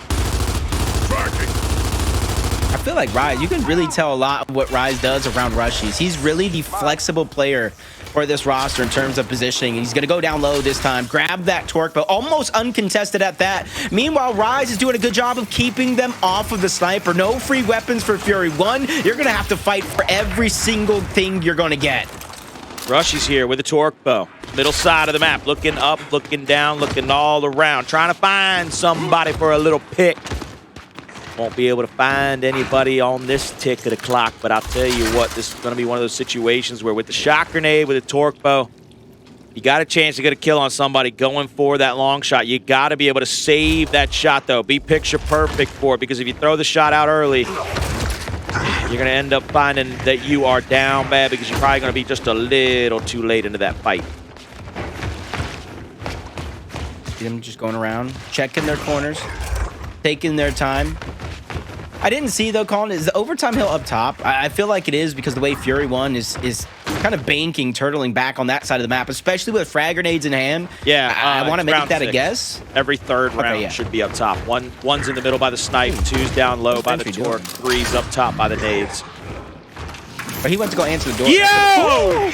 I feel like Rise, you can really tell a lot of what Rise does around Rushies. He's really the flexible player for this roster in terms of positioning. He's going to go down low this time, grab that torque, but almost uncontested at that. Meanwhile, Rise is doing a good job of keeping them off of the sniper. No free weapons for Fury 1. You're going to have to fight for every single thing you're going to get. Rushies here with a torque bow. Middle side of the map, looking up, looking down, looking all around, trying to find somebody for a little pick. Won't be able to find anybody on this tick of the clock, but I'll tell you what, this is going to be one of those situations where with the shock grenade, with a torque bow, you got a chance to get a kill on somebody going for that long shot. You got to be able to save that shot, though. Be picture perfect for it, because if you throw the shot out early, you're going to end up finding that you are down bad, because you're probably going to be just a little too late into that fight. See them just going around, checking their corners, taking their time. I didn't see, though, Colin, is the overtime hill up top? I feel like it is, because the way Fury 1 is kind of banking, turtling back on that side of the map, especially with frag grenades in hand. Yeah, I want to make that 6. a guess. Every third round should be up top. One's in the middle by the snipe, 2's down low by the torque, 3's up top by the nades. But he went to go answer the door. Yo!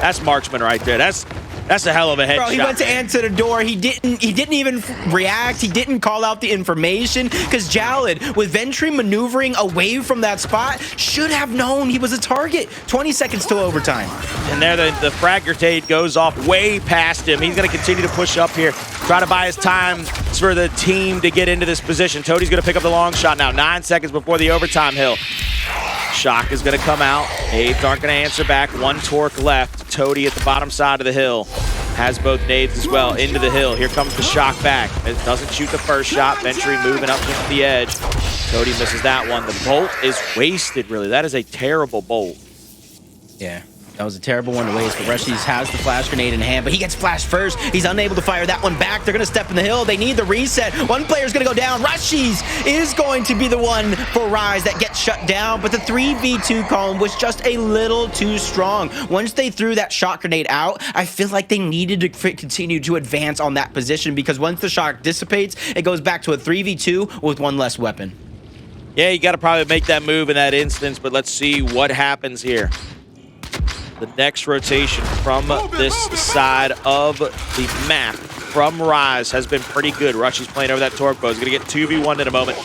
That's marksman right there. That's a hell of a headshot. Bro, he went to answer the door. He didn't even react. He didn't call out the information, because Jalad, with Ventry maneuvering away from that spot, should have known he was a target. 20 seconds till overtime. And there the frag grenade goes off way past him. He's going to continue to push up here, try to buy his time for the team to get into this position. Toady's going to pick up the long shot now, 9 seconds before the overtime hill. Shock is going to come out. Nades aren't going to answer back. 1 torque left. Toady at the bottom side of the hill. Has both nades as well into the hill. Here comes the shock back. It doesn't shoot the first shot. Ventry moving up to the edge. Toady misses that one. The bolt is wasted, really. That is a terrible bolt. Yeah. That was a terrible one to waste, but Rushies has the flash grenade in hand, but he gets flashed first. He's unable to fire that one back. They're going to step in the hill. They need the reset. One player's going to go down. Rushies is going to be the one for Rise that gets shut down, but the 3v2 column was just a little too strong. Once they threw that shock grenade out, I feel like they needed to continue to advance on that position, because once the shock dissipates, it goes back to a 3v2 with one less weapon. Yeah, you got to probably make that move in that instance, but let's see what happens here. The next rotation from this side of the map from Rise has been pretty good. Rushies playing over that torque bow. He's going to get 2v1 in a moment.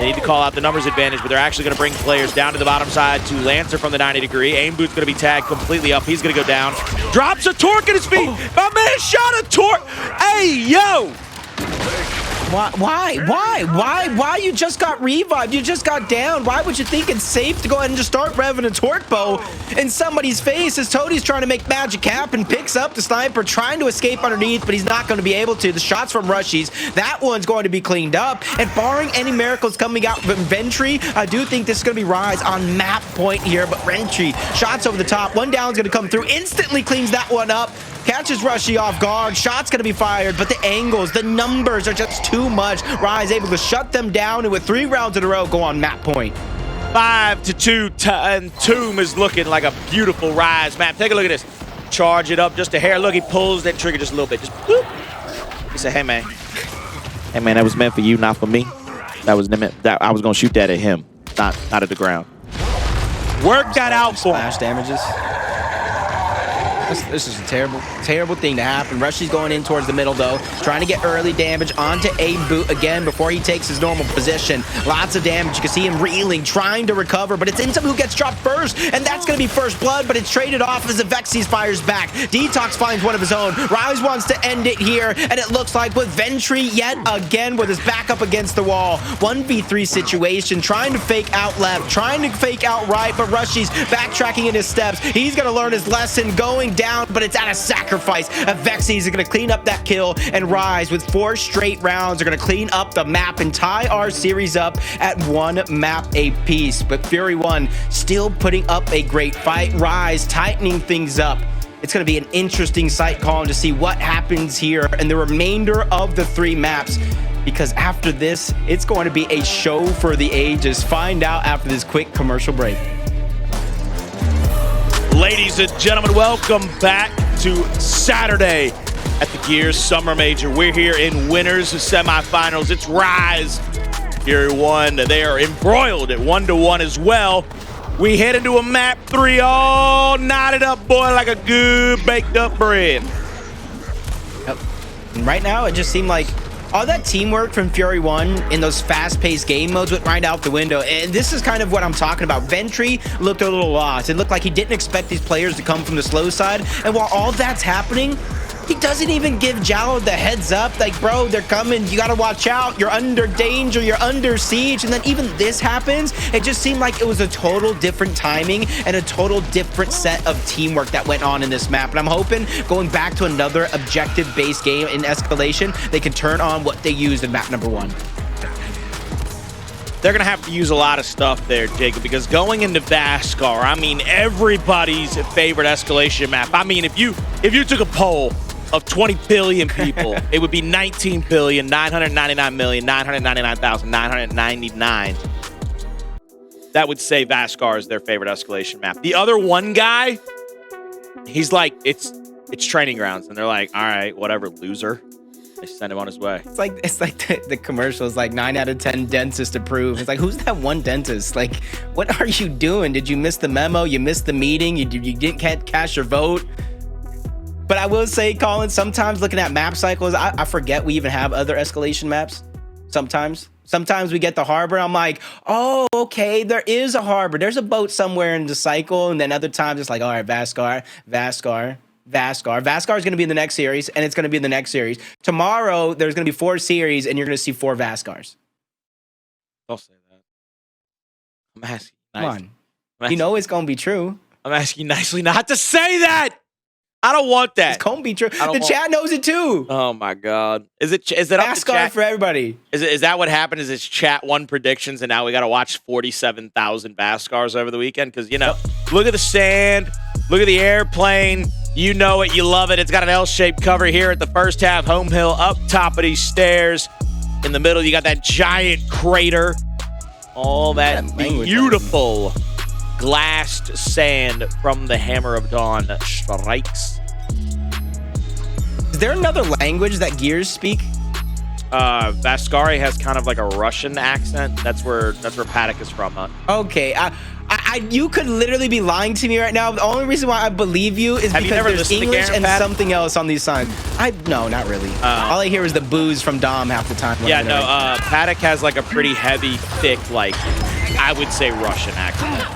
They need to call out the numbers advantage, but they're actually going to bring players down to the bottom side to Lancer from the 90 degree. Aim Boot's going to be tagged completely up. He's going to go down. Drops a torque at his feet. My man shot a torque. Hey, yo. Why? You just got revived. You just got down. Why would you think it's safe to go ahead and just start revving a torque bow in somebody's face as Toadie's trying to make magic happen, picks up the sniper, trying to escape underneath, but he's not going to be able to. The shots from Rushies, that one's going to be cleaned up. And barring any miracles coming out from Ventry, I do think this is going to be Rise on map point here, but Ventry, shots over the top. One down's going to come through, instantly cleans that one up. Catches Rushy off guard. Shot's going to be fired, but the angles, the numbers are just too much. Rise able to shut them down, and with 3 rounds in a row, go on map point. 5-2, and Tomb is looking like a beautiful Rise map. Take a look at this. Charge it up just a hair. Look, he pulls that trigger just a little bit. Just boop. He said, hey, man. Hey, man, that was meant for you, not for me. That was meant. I was going to shoot that at him, not at the ground. Work that out for him. Splash damages. This is a terrible thing to happen. Rushy's going in towards the middle, though. Trying to get early damage onto Aim Boot again before he takes his normal position. Lots of damage. You can see him reeling, trying to recover, but it's Intim who gets dropped first, and that's going to be first blood, but it's traded off as the Vexies fires back. Detox finds one of his own. Rise wants to end it here, and it looks like with Ventry yet again with his back up against the wall. 1v3 situation, trying to fake out left, trying to fake out right, but Rushy's backtracking in his steps. He's going to learn his lesson going down, but it's at a sacrifice. Vexies are going to clean up that kill, and Rise with 4 straight rounds are going to clean up the map and tie our series up at 1 map apiece. But Fury 1 still putting up a great fight. Rise tightening things up. It's going to be an interesting sight column to see what happens here and the remainder of the 3 maps, because after this, it's going to be a show for the ages. Find out after this quick commercial break. Ladies and gentlemen, welcome back to Saturday at the Gears Summer Major. We're here in winners semifinals. It's Rise, Fury 1. They are embroiled at 1-1 as well. We head into a map 3, all knotted up, boy, like a good baked up bread. Yep. And right now, it just seemed like all that teamwork from Fury 1 in those fast-paced game modes went right out the window. And this is kind of what I'm talking about. Ventry looked a little lost. It looked like he didn't expect these players to come from the slow side. And while all that's happening, he doesn't even give Jallow the heads up. Like, bro, they're coming. You got to watch out. You're under danger. You're under siege. And then even this happens. It just seemed like it was a total different timing and a total different set of teamwork that went on in this map. And I'm hoping going back to another objective-based game in Escalation, they can turn on what they used in map number 1. They're going to have to use a lot of stuff there, Jacob, because going into Vaskar, I mean, everybody's favorite Escalation map. I mean, if you took a poll of 20 billion people, it would be 19,999,999,999. That would say Vaskar is their favorite Escalation map. The other one guy, he's like, it's training grounds, and they're like, all right, whatever, loser. They send him on his way. It's like the commercials, like 9 out of 10 dentists approve. It's like, who's that one dentist? Like, what are you doing? Did you miss the memo? You missed the meeting? You can't cast your vote? But I will say, Colin, sometimes looking at map cycles, I forget we even have other Escalation maps. Sometimes we get the harbor. I'm like, oh, okay, there is a harbor. There's a boat somewhere in the cycle. And then other times it's like, all right, Vaskar. Vaskar is going to be in the next series, and it's going to be in the next series. Tomorrow, there's going to be 4 series, and you're going to see 4 Vaskars. Don't say that. I'm asking. Come on. You know it's going to be true. I'm asking nicely not to say that. I don't want that. It's going to be true. The chat knows it too. Oh my God. Is that up to chat? for everybody. Is that what happened? Is it's chat 1 predictions and now we got to watch 47,000 Vaskars over the weekend? Because, you know, look at the sand. Look at the airplane. You know it. You love it. It's got an L-shaped cover here at the first half. Home hill up top of these stairs. In the middle, you got that giant crater. All that beautiful glassed sand from the Hammer of Dawn strikes. Is there another language that Gears speak? Vaskari has kind of like a Russian accent. That's where Paddock is from, huh? Okay, I You could literally be lying to me right now. The only reason why I believe you is Have you because never there's listened to English Garen, and Pat? something else on these signs. No, not really. All I hear is the booze from Dom half the time. Yeah, no, Paddock has like a pretty heavy, thick, like, I would say Russian accent.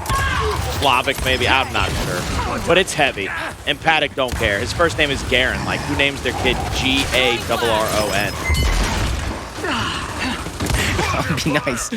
Slavic, maybe, I'm not sure. But it's heavy, and Paddock don't care. His first name is Garen, like, who names their kid Garron? Be nice.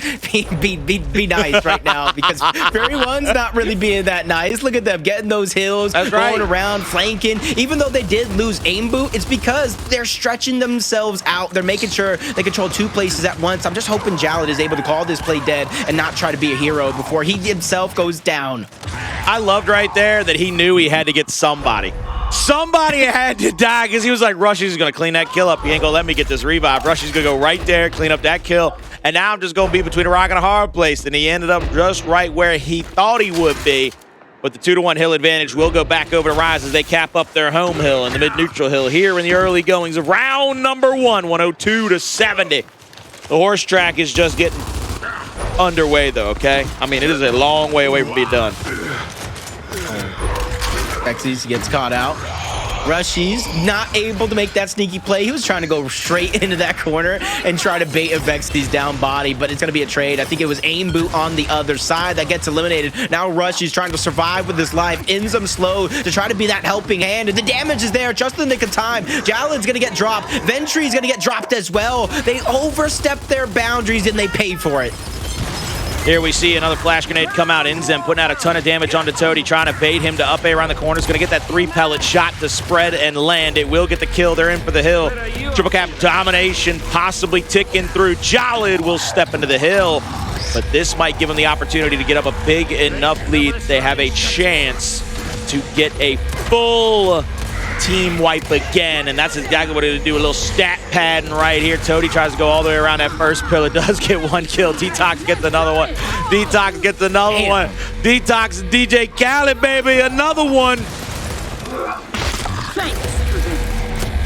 Be nice right now, because Fury One's not really being that nice. Look at them getting those hills, That's going right. around, flanking. Even though they did lose aim boot, it's because they're stretching themselves out. They're making sure they control 2 places at once. I'm just hoping Jalad is able to call this play dead and not try to be a hero before he himself goes down. I loved right there that he knew he had to get somebody. Somebody had to die because he was like, Rushy's going to clean that kill up. He ain't going to let me get this revive. Rushy's going to go right there, clean up that kill. And now I'm just going to be between a rock and a hard place. And he ended up just right where he thought he would be. But the 2-1 hill advantage will go back over to Rise as they cap up their home hill and the mid-neutral hill here in the early goings of round number 1, 102-70. The horse track is just getting underway, though, okay? I mean, it is a long way away from being done. Vexys gets caught out. Rushy's not able to make that sneaky play. He was trying to go straight into that corner and try to bait a Vexy's down body, but it's going to be a trade. I think it was aim boot on the other side that gets eliminated. Now Rushy's trying to survive with his life. Ends him slow to try to be that helping hand, and the damage is there just in the nick of time. Jalad's going to get dropped. Ventry's going to get dropped as well. They overstep their boundaries and they pay for it. Here we see another flash grenade come out. Inzem putting out a ton of damage onto Toady, trying to bait him to up A around the corner. Is going to get that 3-pellet shot to spread and land. It will get the kill. They're in for the hill. Triple cap domination possibly ticking through. Jalad will step into the hill, but this might give them the opportunity to get up a big enough lead. They have a chance to get a full team wipe again, and that's exactly what it'll do. A little stat padding right here. Toady tries to go all the way around that first pillar, does get 1 kill. Detox gets another one. Detox gets another one. Detox and DJ Khaled, baby, another one.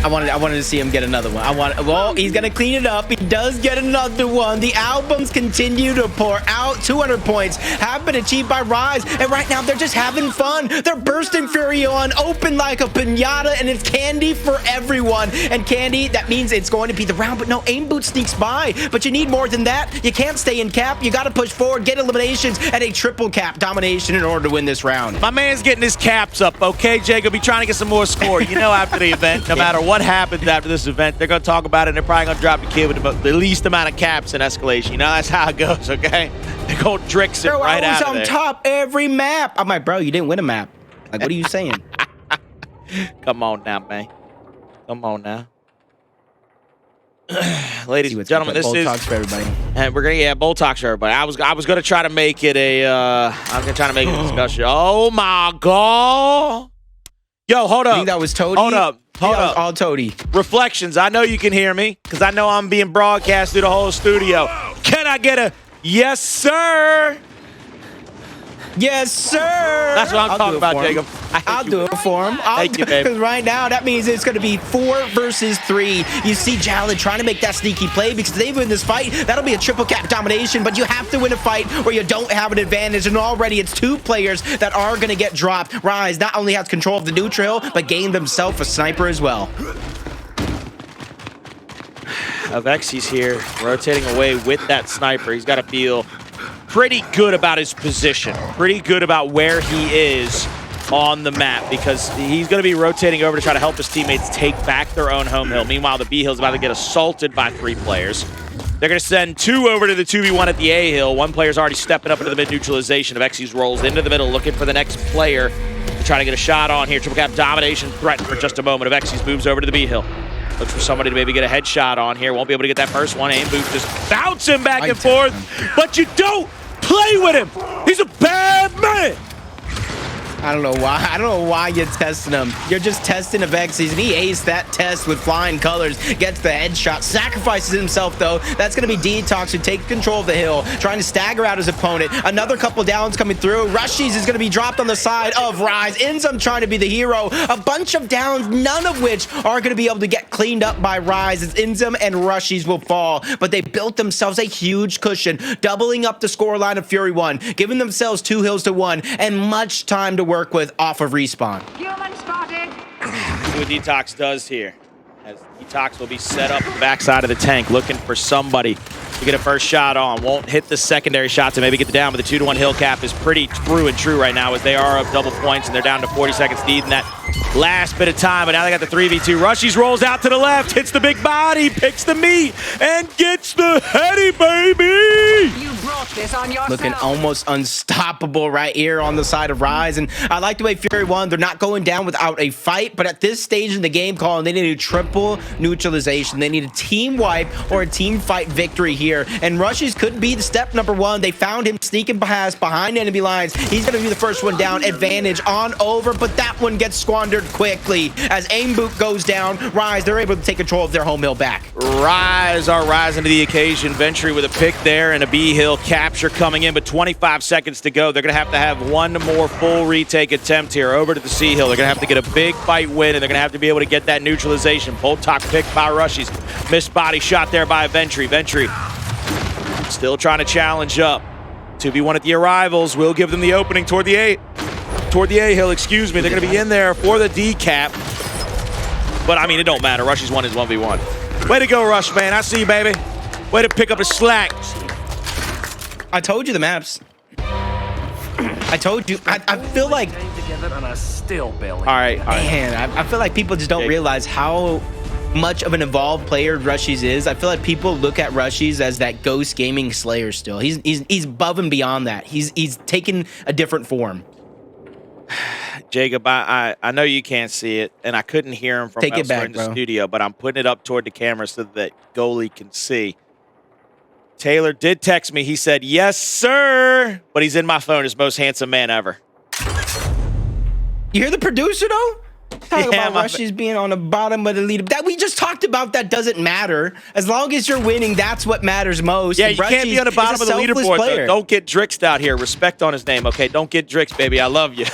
I wanted to see him get another one. Well, he's gonna clean it up. He does get another one. The albums continue to pour out. 200 points have been achieved by Rise, and right now they're just having fun. They're bursting Fury on open like a piñata, and it's candy for everyone. And candy, that means it's going to be the round, but no, aim boot sneaks by. But you need more than that. You can't stay in cap. You got to push forward, get eliminations, and a triple cap domination in order to win this round. My man's getting his caps up, okay, Jacob? He's trying to get some more score. You know, after the event, no matter what happens after this event, they're going to talk about it, and they're probably going to drop the kid with the least amount of caps in escalation. You know, that's how it goes, okay? They're going to Drix it Bro, right I was out of on there. top every map. I'm like, bro, you didn't win a map. Like, what are you saying? Come on now, man. Come on now. Ladies See and what's gentlemen, good. this Bold is... talks for everybody. And we're gonna Bold Talks for everybody. I was gonna try to make it a discussion. Oh my god. Yo, hold I up. think that was Toady. Hold up. Hold That was up. all Toady. Reflections. I know you can hear me because I know I'm being broadcast through the whole studio. Can I get a yes, sir? Yes, sir. That's what I'm talking about, Jacob. I'll do it for him. Thank you, babe. Because right now, that means it's going to be 4 versus 3. You see Jalad trying to make that sneaky play because if they win this fight, that'll be a triple cap domination, but you have to win a fight where you don't have an advantage, and already it's 2 players that are going to get dropped. Rise not only has control of the neutral, but gained himself a sniper as well. Vexy's here, rotating away with that sniper. He's got to feel pretty good about his position, pretty good about where he is on the map, because he's going to be rotating over to try to help his teammates take back their own home hill. Meanwhile, the B hill's about to get assaulted by 3 players. They're going to send 2 over to the 2v1 at the A hill. 1 player's already stepping up into the mid-neutralization. Vexy's rolls into the middle, looking for the next player to try to get a shot on here. Triple cap domination threatened for just a moment. Vexy's moves over to the B hill. Looks for somebody to maybe get a headshot on here. Won't be able to get that first one. Aim boot just bouncing back and forth. But you don't play with him. He's a bad man. I don't know why. I don't know why you're testing him. You're just testing Avexys, and he aced that test with flying colors. Gets the headshot, sacrifices himself though. That's gonna be Detox who takes control of the hill, trying to stagger out his opponent. Another couple downs coming through. Rushies is gonna be dropped on the side of Rise. Ends up trying to be the hero. A bunch of downs, none of which are gonna be able to get cleaned up by Rise, as Inzum and Rushies will fall. But they built themselves a huge cushion, doubling up the scoreline of Fury 1, giving themselves 2 hills to 1, and much time to work with off of respawn. Human spotted. See what Detox does here. As Detox will be set up the backside of the tank, looking for somebody to get a first shot on. Won't hit the secondary shot to maybe get the down, but the 2-1 hill cap is pretty true right now, as they are up double points and they're down to 40 seconds lead in that last bit of time. But now they got the 3v2. Rushies rolls out to the left, hits the big body, picks the meat, and gets the heady, baby! You brought this on yourself. Looking almost unstoppable right here on the side of Rise. And I like the way Fury 1, they're not going down without a fight, but at this stage in the game, Colin, they need a triple neutralization. They need a team wipe or a team fight victory here. And Rushies could be the step number 1. They found him sneaking past behind enemy lines. He's going to be the first one down. Advantage on over, but that one gets squandered quickly. As aim boot goes down, Rise, they're able to take control of their home hill back. Rise are rising to the occasion. Ventry with a pick there and a B hill capture coming in, but 25 seconds to go. They're going to have one more full retake attempt here over to the C hill. They're going to have to get a big fight win, and they're going to have to be able to get that neutralization. Boltok picked by Rushies. Missed body shot there by Ventry. Ventry still trying to challenge up. 2v1 at the arrivals. Will give them the opening toward the A hill, excuse me. They're going to be in there for the D cap. But, I mean, it don't matter. Rushies won his 1v1. Way to go, Rush, man. I see you, baby. Way to pick up the slack. I told you the maps. I told you. I feel like... All right. Man, I feel like people just don't realize how much of an evolved player Rushies is. I feel like people look at Rushies as that Ghost Gaming Slayer still. He's above and beyond that. He's taken a different form. Jacob, I know you can't see it, and I couldn't hear him from elsewhere in the studio, but I'm putting it up toward the camera so that goalie can see. Taylor did text me. He said, yes, sir, but he's in my phone as most handsome man ever. You hear the producer, though? Talking about Rushies being on the bottom of the lead. That we just talked about, that doesn't matter. As long as you're winning, that's what matters most. Yeah, you can't be on the bottom of the leaderboard, though. Don't get Drixed out here. Respect on his name, okay? Don't get Drixed, baby. I love you.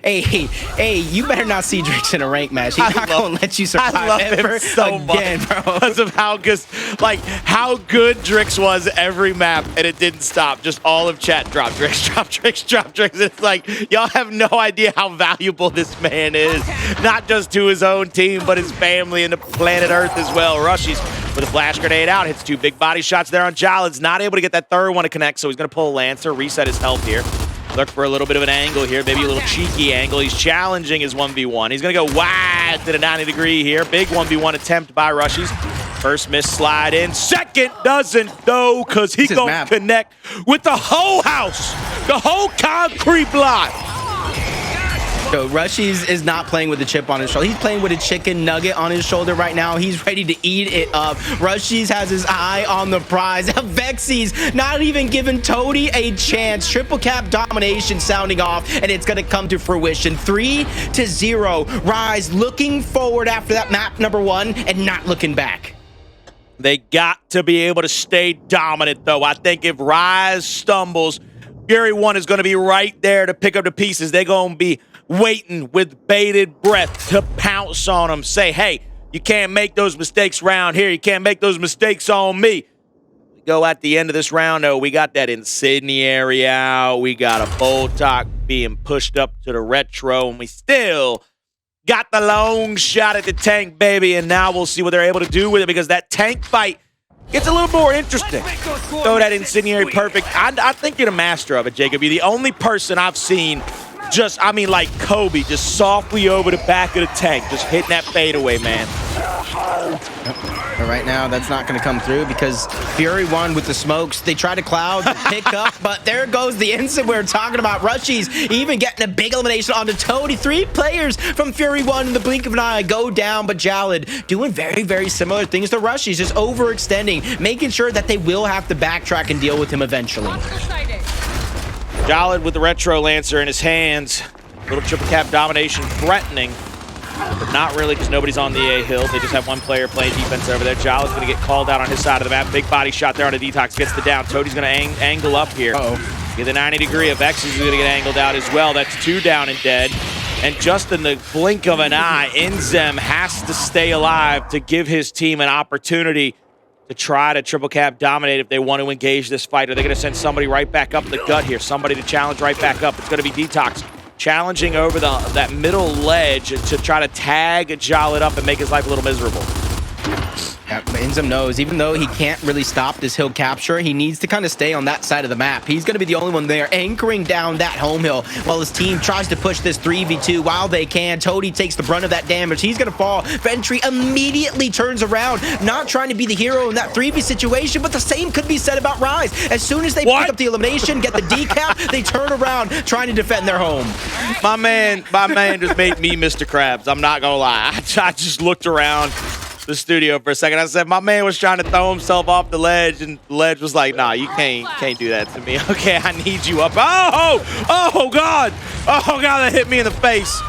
Hey, you better not see Drix in a rank match. He's not going to let you survive ever so again, much, bro. Because of how good Drix was every map, and it didn't stop. Just all of chat, drop Drix, drop Drix, drop Drix. It's like, y'all have no idea how valuable this man is. Not just to his own team, but his family and the planet Earth as well. Rushies with a flash grenade out, hits 2 big body shots there on Jalad's. Not able to get that third one to connect, so he's going to pull a Lancer, reset his health here. Look for a little bit of an angle here, maybe a little cheeky angle. He's challenging his 1v1. He's going to go wide to the 90-degree here. Big 1v1 attempt by Rushies. First miss slide in. Second doesn't, though, because he going to connect with the whole house, the whole concrete block. So Rushies is not playing with a chip on his shoulder. He's playing with a chicken nugget on his shoulder right now. He's ready to eat it up. Rushies has his eye on the prize. Avexys not even giving Toady a chance. Triple cap domination sounding off, and it's going to come to fruition. 3-0. Rise looking forward after that map number 1 and not looking back. They got to be able to stay dominant, though. I think if Rise stumbles, Fury 1 is going to be right there to pick up the pieces. They're going to be waiting with bated breath to pounce on them. Say, hey, you can't make those mistakes around here. You can't make those mistakes on me. We go at the end of this round, though. We got that incendiary out. We got a Boltok being pushed up to the retro, and we still got the long shot at the tank, baby. And now we'll see what they're able to do with it, because that tank fight gets a little more interesting. Throw that incendiary perfect. I think you're the master of it, Jacob. You're the only person I've seen like Kobe, just softly over the back of the tank, just hitting that fadeaway, man. And right now, that's not going to come through because Fury 1 with the smokes. They try to cloud the pick up, but there goes the instant we were talking about. Rushies even getting a big elimination onto Toady. 3 players from Fury 1 in the blink of an eye go down, but Jalad doing very, very similar things to Rushies, just overextending, making sure that they will have to backtrack and deal with him eventually. Jolid with the Retro Lancer in his hands. Little triple cap domination threatening, but not really because nobody's on the A hill. They just have one player playing defense over there. Jolid's going to get called out on his side of the map. Big body shot there on a Detox. Gets the down. Toadi's going to angle up here. Get the 90 degree. Avexys is going to get angled out as well. That's 2 down and dead. And just in the blink of an eye, Inzem has to stay alive to give his team an opportunity to try to triple cap dominate if they want to engage this fight. Are they going to send somebody right back up the gut here? Somebody to challenge right back up. It's going to be Detox challenging over that middle ledge to try to tag Jolid up and make his life a little miserable. Yeah, but Inzem knows, even though he can't really stop this hill capture, he needs to kind of stay on that side of the map. He's going to be the only one there anchoring down that home hill while his team tries to push this 3v2 while they can. Toady takes the brunt of that damage. He's going to fall. Ventry immediately turns around, not trying to be the hero in that 3v situation, but the same could be said about Rise. As soon as they pick up the elimination, get the decap, they turn around trying to defend their home. My man just made me Mr. Krabs. I'm not going to lie. I just looked around the studio for a second. I said, my man was trying to throw himself off the ledge, and the ledge was like, nah, you can't do that to me. Okay, I need you up. Oh God, that hit me in the face.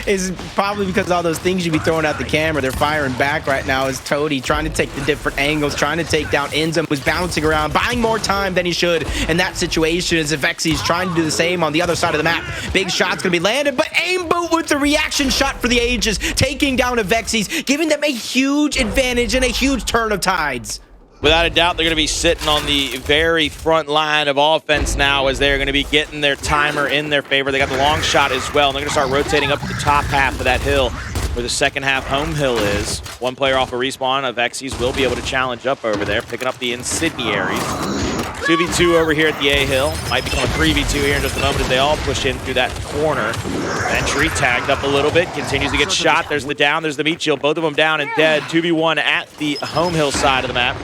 Is probably because all those things you be throwing at the camera, they're firing back right now as Toady trying to take the different angles, trying to take down Inzem, who's bouncing around, buying more time than he should in that situation as Avexys trying to do the same on the other side of the map. Big shot's gonna be landed, but Aimboot with the reaction shot for the ages, taking down Avexys, giving them a huge advantage and a huge turn of tides. Without a doubt, they're going to be sitting on the very front line of offense now as they're going to be getting their timer in their favor. They got the long shot as well, and they're going to start rotating up the top half of that hill where the second half home hill is. One player off a respawn. Avexys will be able to challenge up over there, picking up the incendiaries. 2v2 over here at the A hill. Might become a 3v2 here in just a moment as they all push in through that corner. Ventry tagged up a little bit, continues to get shot. There's the down, there's the meat shield. Both of them down and dead. 2v1 at the home hill side of the map.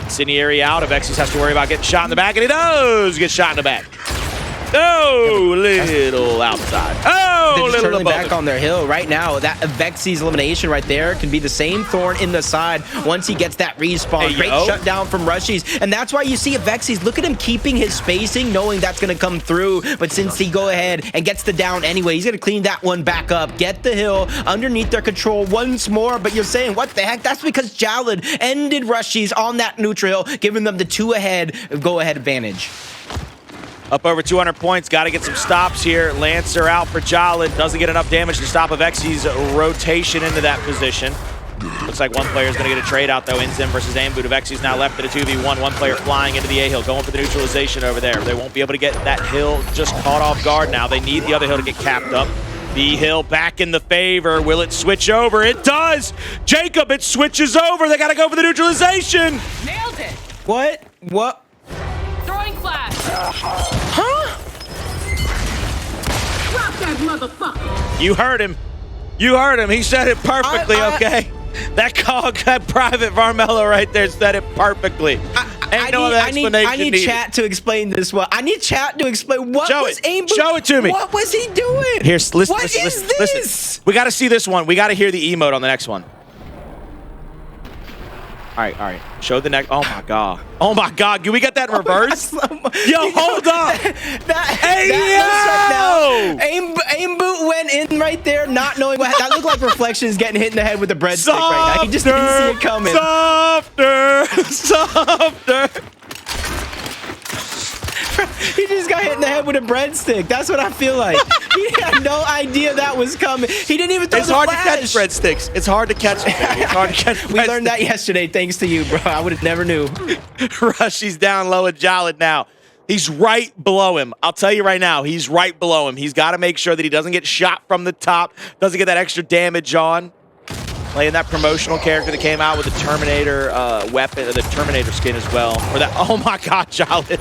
Incendiary out. Avexys has to worry about getting shot in the back, and he does get shot in the back. Oh, little outside. Oh, they're just little turning above back it. on their hill right now. That Avexys elimination right there can be the same thorn in the side once he gets that respawn. Hey, Great yo. shutdown from Rushies, and that's why you see Avexys. Look at him keeping his spacing, knowing that's going to come through. But since he go ahead and gets the down anyway, he's going to clean that one back up, get the hill underneath their control once more. But you're saying, what the heck? That's because Jolid ended Rushies on that neutral hill, giving them the 2-ahead go-ahead advantage. Up over 200 points. Got to get some stops here. Lancer out for Jolid. Doesn't get enough damage to stop Avexys' rotation into that position. Looks like one player is going to get a trade out, though. Inzem versus Aimboot. Avexys now left at a 2v1. One player flying into the A-hill, going for the neutralization over there. They won't be able to get that hill just caught off guard now. They need the other hill to get capped up. The hill back in the favor. Will it switch over? It does! Jacob, it switches over. They got to go for the neutralization. Nailed it. What? Throwing flash. Huh? Drop that motherfucker. You heard him. You heard him. He said it perfectly, okay? That Private Varmello right there said it perfectly. Ain't no other explanation I need needed. chat to explain this one. I need chat to explain what Show was it. Aimboot. Show it to me. What was he doing? Here, listen, What listen, is listen, this? listen. We got to see this one. We got to hear the emote on the next one. All right. Show the next. Oh my god. Can we get that in reverse? Yo, hold up. Aimboot went in right there, not knowing what. That looked like Reflections getting hit in the head with a breadstick right now. He just didn't see it coming. Softer. He just got hit in the head with a breadstick. That's what I feel like. He had no idea that was coming. He didn't even throw It's the hard flash. to catch breadsticks. It's hard to catch. It's hard to catch. We learned that yesterday, thanks to you, bro. I would have never knew. Rushy's down low at Jolid now. He's right below him. I'll tell you right now, he's right below him. He's got to make sure that he doesn't get shot from the top, doesn't get that extra damage on. Playing that promotional character that came out with the Terminator weapon, the Terminator skin as well. Or that, oh my God, Jolid.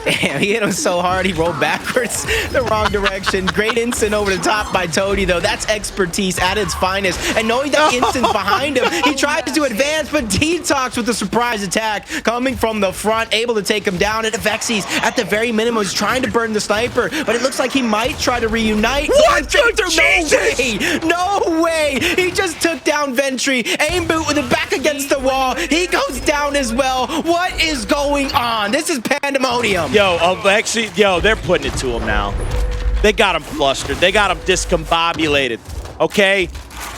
Damn, he hit him so hard, he rolled backwards the wrong direction. Great instant over the top by Toady, though. That's expertise at its finest. And knowing that instant's behind him, he tries to advance, but Detox with the surprise attack coming from the front, able to take him down. And Avexys, at the very minimum, is trying to burn the sniper, but it looks like he might try to reunite. What? No way! No way! He just took down down Ventry. Aim boot with it back against the wall. He goes down as well. What is going on? This is pandemonium. Yo, Alexi, they're putting it to him now. They got him flustered. They got him discombobulated. Okay?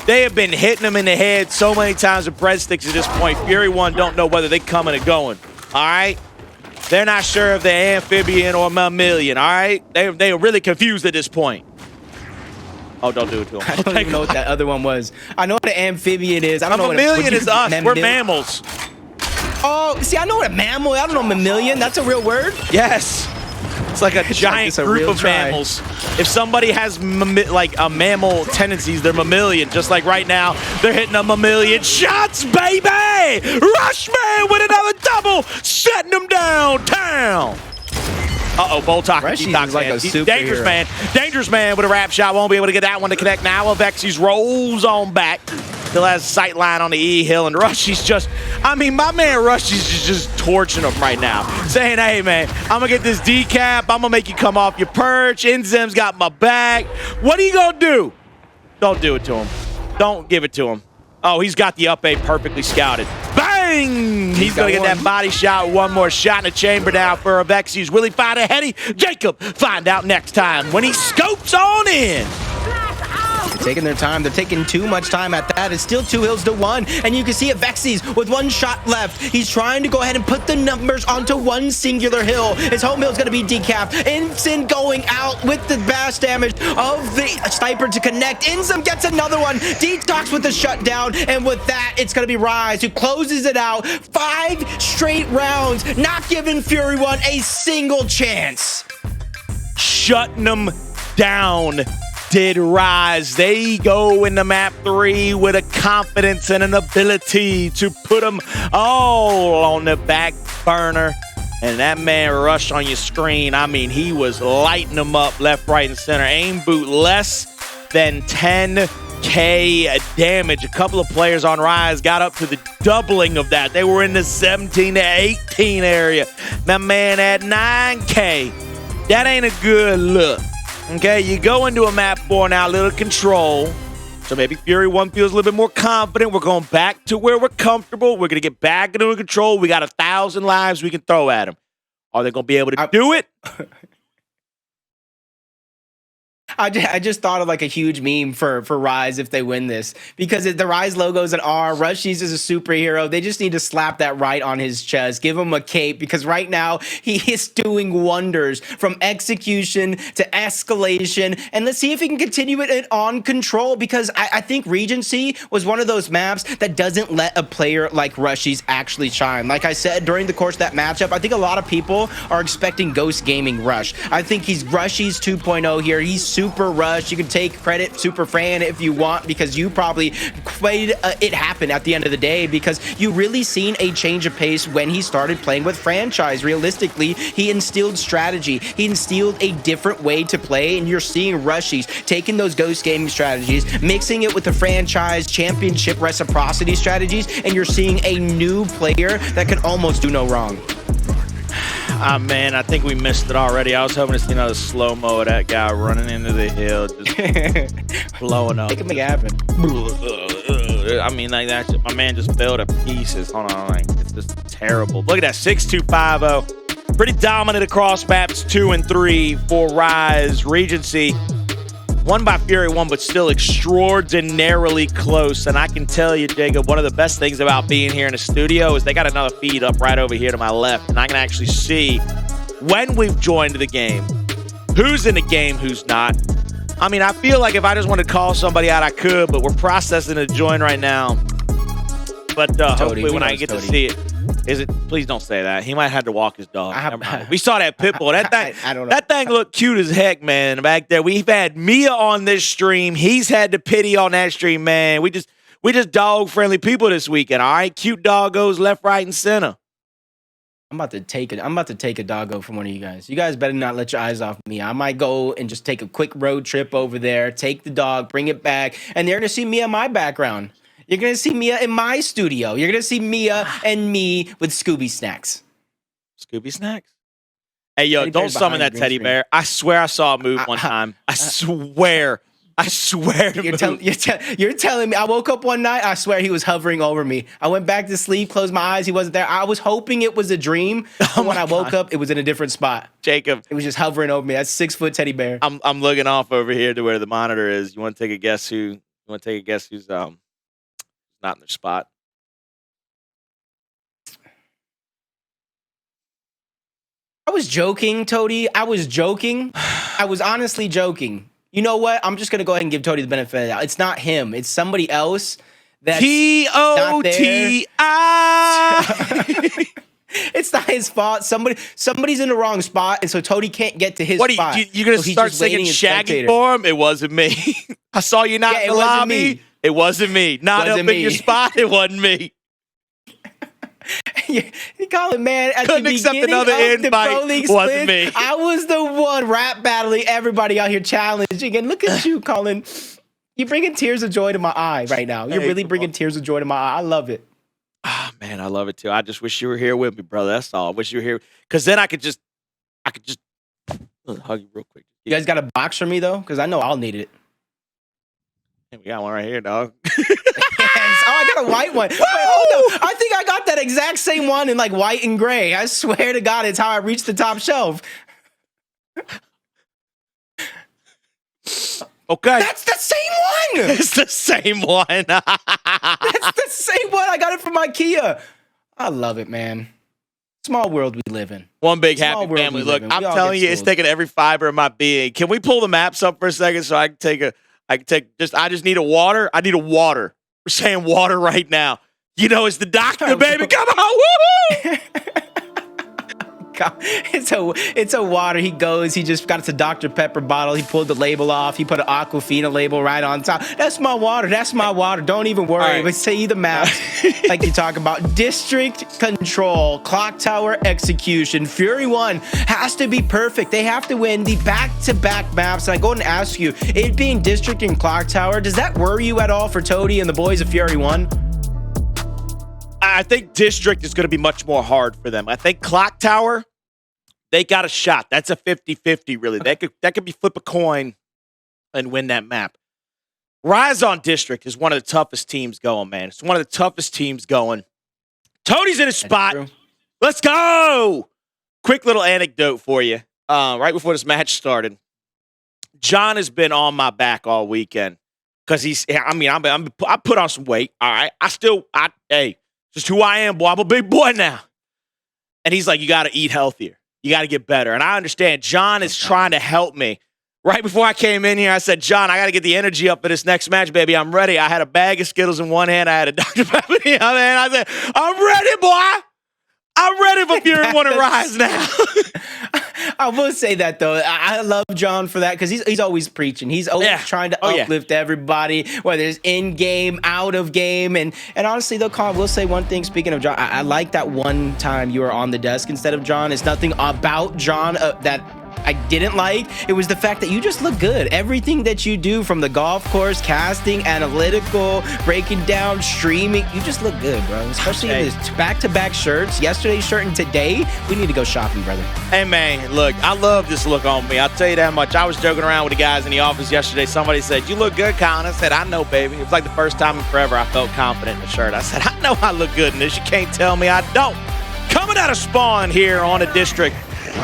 They have been hitting him in the head so many times with breadsticks at this point. Fury 1 don't know whether they coming or going. All right? They're not sure if they're amphibian or mammalian. All right? They are really confused at this point. Oh, don't do it to him. I don't even know what that other one was. I know what an amphibian is. I don't know what mammalian is us. We're mammals. Oh, see, I know what a mammal is. I don't know mammalian. That's a real word? Yes. It's like a giant group of mammals. If somebody has like a mammal tendencies, they're mammalian. Just like right now, they're hitting a mammalian shots, baby! Rushman with another double, setting them downtown. Uh-oh, Boltok. Detox like a superhero. Dangerous man with a wrap shot. Won't be able to get that one to connect now. Avexis rolls on back. Still has sight line on the E hill, and Rushy's just, I mean, my man Rushy's is just torching him right now. Saying, hey, man, I'm going to get this decap. I'm going to make you come off your perch. Enzem's got my back. What are you going to do? Don't do it to him. Don't give it to him. Oh, he's got the up A perfectly scouted. Bang! He's going to get that body shot. One more shot in the chamber now for Avexis. Will he find a heady? Jacob, find out next time when he scopes on in. They're taking their time. They're taking too much time at that. It's still 2 hills to 1. And you can see Avexis with 1 shot left. He's trying to go ahead and put the numbers onto 1 singular hill. His home hill is going to be decapped. Ensign going out with the bash damage of the sniper to connect. Enzem gets another one. Detox with the shutdown. And with that, it's going to be Rise who closes it out. 5 straight rounds, not giving Fury 1 a single chance. Shutting them down. Did Rise. They go into map 3 with a confidence and an ability to put them all on the back burner. And that man Rush on your screen, I mean, he was lighting them up left, right, and center. Aim boot less than 10K damage. A couple of players on Rise got up to the doubling of that. They were in the 17 to 18 area. My man at 9K. That ain't a good look. Okay, you go into a map 4 now, a little control. So maybe Fury 1 feels a little bit more confident. We're going back to where we're comfortable. We're going to get back into control. We got 1,000 lives we can throw at them. Are they going to be able to do it? I just thought of like a huge meme for Rise if they win this, because the Rise logo is an R. Rushies is a superhero. They just need to slap that right on his chest, give him a cape, because right now he is doing wonders from execution to escalation. And let's see if he can continue it on control, because I think Regency was one of those maps that doesn't let a player like Rushies actually shine. Like I said during the course of that matchup, I think a lot of people are expecting Ghost Gaming Rush. I think he's Rushies 2.0 here. He's super Rush. You can take credit, Super Fran, if you want, because you probably made it happen at the end of the day, because you really seen a change of pace when he started playing with Franchise. Realistically, he instilled strategy. He instilled a different way to play, and you're seeing Rushies taking those Ghost Gaming strategies, mixing it with the Franchise Championship reciprocity strategies, and you're seeing a new player that can almost do no wrong. Ah, man, I think we missed it already. I was hoping to see another slow-mo of that guy running into the hill, just blowing up. Make it happen. I mean, like that. My man just fell to pieces. Hold on, like, it's just terrible. Look at that, 6-2-5-0. Pretty dominant across maps 2 and 3 for Rise. Regency won by Fury 1, but still extraordinarily close. And I can tell you, Jacob, one of the best things about being here in the studio is they got another feed up right over here to my left. And I can actually see when we've joined the game, who's in the game, who's not. I mean, I feel like if I just wanted to call somebody out, I could, but we're processing a join right now. But hopefully when I get to see it, please don't say that. He might have to walk his dog. We saw that Pitbull. That thing, I don't know. That thing looked cute as heck, man, back there. We've had Mia on this stream. He's had the pity on that stream, man. We just dog-friendly people this weekend, all right? Cute doggos left, right, and center. I'm about to take a doggo from one of you guys. You guys better not let your eyes off me. I might go and just take a quick road trip over there, take the dog, bring it back, and they're going to see Mia in my background. You're going to see Mia in my studio. You're going to see Mia and me with Scooby Snacks. Scooby Snacks? Hey, yo, don't summon that teddy bear. I swear I saw it move one time. I swear I swear to You're telling me. I woke up one night. I swear he was hovering over me. I went back to sleep, closed my eyes. He wasn't there. I was hoping it was a dream. But when I woke up, it was in a different spot. Jacob. It was just hovering over me. That's 6-foot teddy bear. I'm looking off over here to where the monitor is. You want to take a guess who? You want to take a guess who's not in their spot? I was joking, Toady. I was joking. I was honestly joking. You know what? I'm just gonna go ahead and give Toady the benefit of the doubt. It's not him. It's somebody else. That's TOTI. It's not his fault. Somebody's in the wrong spot, and so Toady can't get to his What spot. you gonna So he's start just waiting singing as Shaggy spectator. for him? It wasn't me. I saw you not Yeah, in it the wasn't lobby. me. It wasn't me. Not Wasn't up in your me. spot. It wasn't me. You call it, man. At Couldn't the accept beginning another of the invite. Pro League Wasn't split, me. I was the one rap battling everybody out here challenging. And look at you, Colin. You're bringing tears of joy to my eye right now. You're Hey, really come bringing on. tears of joy to my eye. I love it. Ah, man, I love it too. I just wish you were here with me, brother. That's all. I wish you were here because then I could just hug you real quick. You guys got a box for me, though? Because I know I'll need it. Hey, we got one right here, dog. Yes. Oh, I got a white one. Wait, hold on. I think I got that exact same one in like white and gray. I swear to God, it's how I reached the top shelf. Okay. That's the same one. It's the same one. That's the same one. I got it from IKEA. I love it, man. Small world we live in. One big Small happy world family. we Look, live in. I'm We all telling get you, it's spoiled. taking every fiber of my being. Can we pull the maps up for a second so I can take I just need a water. I need a water. We're saying water right now. You know, it's the doctor, baby. Come on. Woohoo! God, it's a water. He goes. He just got it's a Dr. Pepper bottle. He pulled the label off. He put an Aquafina label right on top. That's my water. That's my water. Don't even worry. All right. But see the maps like you talk about. District control, clock tower execution. Fury 1 has to be perfect. They have to win the back-to-back maps. And I go and ask you, it being district and clock tower, does that worry you at all for Toady and the boys of Fury 1? I think District is going to be much more hard for them. I think Clock Tower, they got a shot. That's a 50-50, really. That could be flip a coin and win that map. Rise on District is one of the toughest teams going, man. It's one of the toughest teams going. Toady's in his spot. True. Let's go. Quick little anecdote for you. Right before this match started, John has been on my back all weekend because I put on some weight. All right. Hey, just who I am, boy. I'm a big boy now. And he's like, you got to eat healthier. You got to get better. And I understand John is trying to help me. Right before I came in here, I said, John, I got to get the energy up for this next match, baby. I'm ready. I had a bag of Skittles in one hand. I had a Dr. Pepper in the other hand. I said, I'm ready, boy. I'm ready for Fury 1 to rise now. I will say that, though. I love John for that because he's always preaching. He's always trying to uplift everybody, whether it's in game, out of game. And honestly, though, Colin, we'll say one thing. Speaking of John, I like that one time you were on the desk instead of John. It's nothing about John that I didn't like. It was the fact that you just look good. Everything that you do, from the golf course, casting, analytical, breaking down, streaming, you just look good, bro. Especially in this back-to-back shirts. Yesterday's shirt and today, we need to go shopping, brother. Hey, man, look, I love this look on me. I'll tell you that much. I was joking around with the guys in the office yesterday. Somebody said, you look good, Colin. I said, I know, baby. It was like the first time in forever I felt confident in the shirt. I said, I know I look good in this. You can't tell me I don't. Coming out of Spawn here on a District.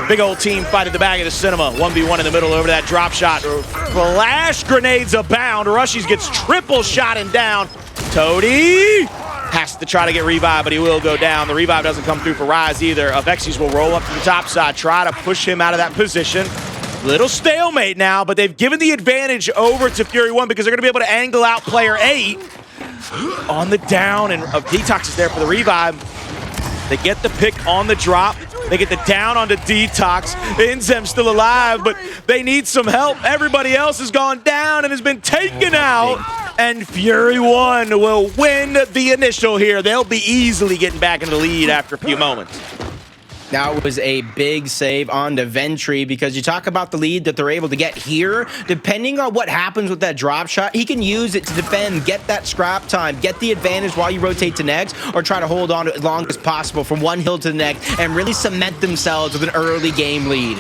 Big old team fight at the back of the cinema. 1v1 in the middle over that drop shot. Flash grenades abound. Rushies gets triple shot and down. Toady has to try to get revive, but he will go down. The revive doesn't come through for Rise either. Vexies will roll up to the top side, try to push him out of that position. Little stalemate now, but they've given the advantage over to Fury 1 because they're going to be able to angle out player 8 on the down, and Detox is there for the revive. They get the pick on the drop. They get the down onto Detox. Inzem's still alive, but they need some help. Everybody else has gone down and has been taken out. And Fury 1 will win the initial here. They'll be easily getting back in the lead after a few moments. That was a big save on the Ventry because you talk about the lead that they're able to get here. Depending on what happens with that drop shot, he can use it to defend, get that scrap time, get the advantage while you rotate to next, or try to hold on as long as possible from one hill to the next and really cement themselves with an early game lead.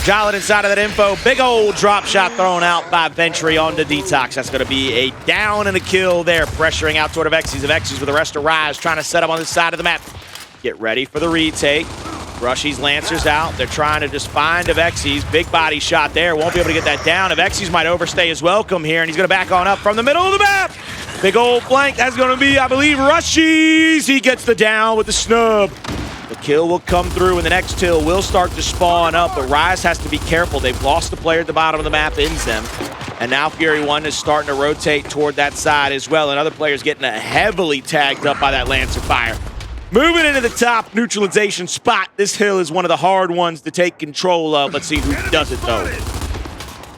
Jolin inside of that info. Big old drop shot thrown out by Ventry onto Detox. That's going to be a down and a kill there, pressuring out toward Avexys. Avexys with the rest of Rise trying to set up on this side of the map. Get ready for the retake. Rushy's Lancers out. They're trying to just find Avexys. Big body shot there. Won't be able to get that down. Avexys might overstay his welcome here, and he's going to back on up from the middle of the map. Big old flank. That's going to be, I believe, Rushy's. He gets the down with the snub. The kill will come through, and the next kill will start to spawn up, but Rise has to be careful. They've lost the player at the bottom of the map, Inzem, and now Fury 1 is starting to rotate toward that side as well, and other players getting heavily tagged up by that Lancer fire. Moving into the top neutralization spot. This hill is one of the hard ones to take control of. Let's see who does it, though.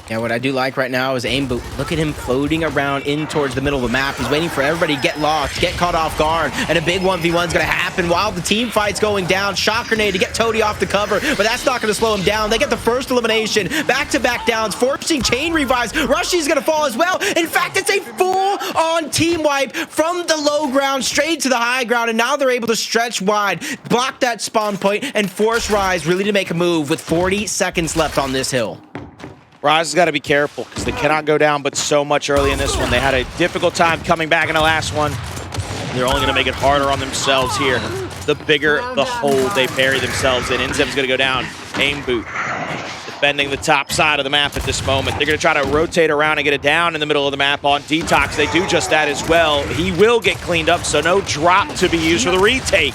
Yeah, what I do like right now is Aim Boot. Look at him floating around in towards the middle of the map. He's waiting for everybody to get locked, get caught off guard, and a big 1v1 is going to happen while the team fight's going down. Shock grenade to get Toady off the cover, but that's not going to slow him down. They get the first elimination. Back-to-back downs, forcing chain revives. Rushy's going to fall as well. In fact, it's a full-on team wipe from the low ground straight to the high ground, and now they're able to stretch wide, block that spawn point, and force Rise really to make a move with 40 seconds left on this hill. Rise has got to be careful because they cannot go down but so much early in this one. They had a difficult time coming back in the last one. They're only going to make it harder on themselves here. The bigger the hole they bury themselves in. Inzem's going to go down. Aim Boot defending the top side of the map at this moment. They're going to try to rotate around and get it down in the middle of the map on Detox. They do just that as well. He will get cleaned up, so no drop to be used for the retake.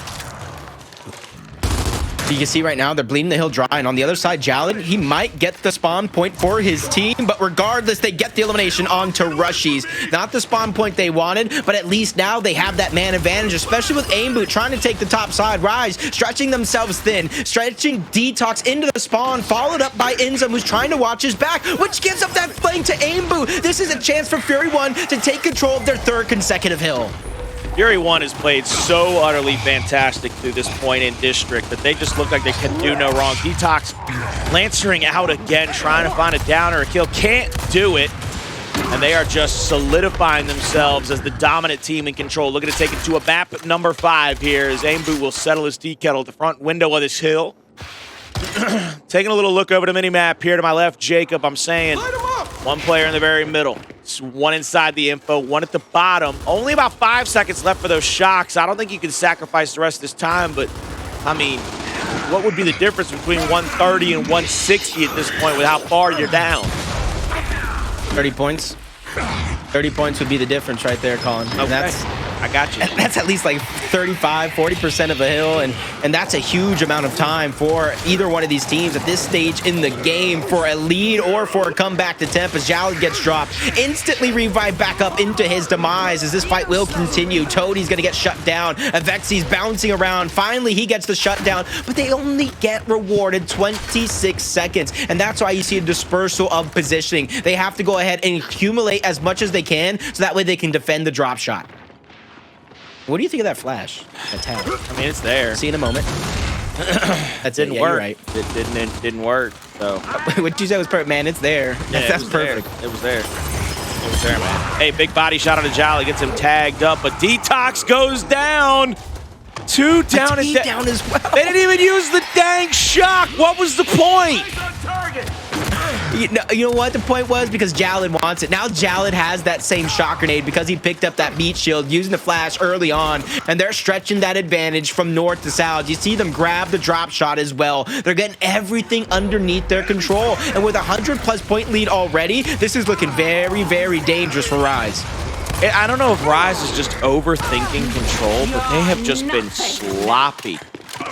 So you can see right now they're bleeding the hill dry, and on the other side, Jalen, he might get the spawn point for his team, but regardless, they get the elimination onto Rushies. Not the spawn point they wanted, but at least now they have that man advantage, especially with Aim Boot trying to take the top side. Rise stretching themselves thin, stretching Detox into the spawn, followed up by Inzem, who's trying to watch his back, which gives up that flank to Aim Boot. This is a chance for Fury 1 to take control of their third consecutive hill. Fury 1 has played so utterly fantastic through this point in District that they just look like they can do no wrong. Detox lancering out again, trying to find a down or a kill. Can't do it. And they are just solidifying themselves as the dominant team in control. Looking to take it to a map number 5 here as Aim Boot will settle his tea kettle at the front window of this hill. Taking a little look over the mini-map here to my left, Jacob, I'm saying one player in the very middle. It's one inside the info, one at the bottom. Only about 5 seconds left for those shocks. I don't think you can sacrifice the rest of this time, but, I mean, what would be the difference between 130 and 160 at this point with how far you're down? 30 points. 30 points would be the difference right there, Colin. Okay. That's, I got you. That's at least like 35, 40% of a hill, and that's a huge amount of time for either one of these teams at this stage in the game for a lead or for a comeback to temp as Jalen gets dropped. Instantly revived back up into his demise as this fight will continue. Toady's going to get shut down. Avexy's bouncing around. Finally, he gets the shutdown, but they only get rewarded 26 seconds, and that's why you see a dispersal of positioning. They have to go ahead and accumulate as much as they can so that way they can defend the drop shot. What do you think of that flash? That tag? I mean, it's there. See in a moment. That Didn't work. Right. It didn't work. So what you said was perfect, man. It's there. yeah, That's perfect. There. It was there. It was there, man. Hey, big body shot on the Jolly, gets him tagged up, but Detox goes down. 2 down and down as well. They didn't even use the dang shock. What was the point? You know what the point was? Because Jalen wants it. Now Jalen has that same shock grenade because he picked up that beat shield using the flash early on, and they're stretching that advantage from north to south. You see them grab the drop shot as well. They're getting everything underneath their control, and with a 100+ point lead already, this is looking very, very dangerous for Rise. I don't know if Rise is just overthinking control, but they have just been sloppy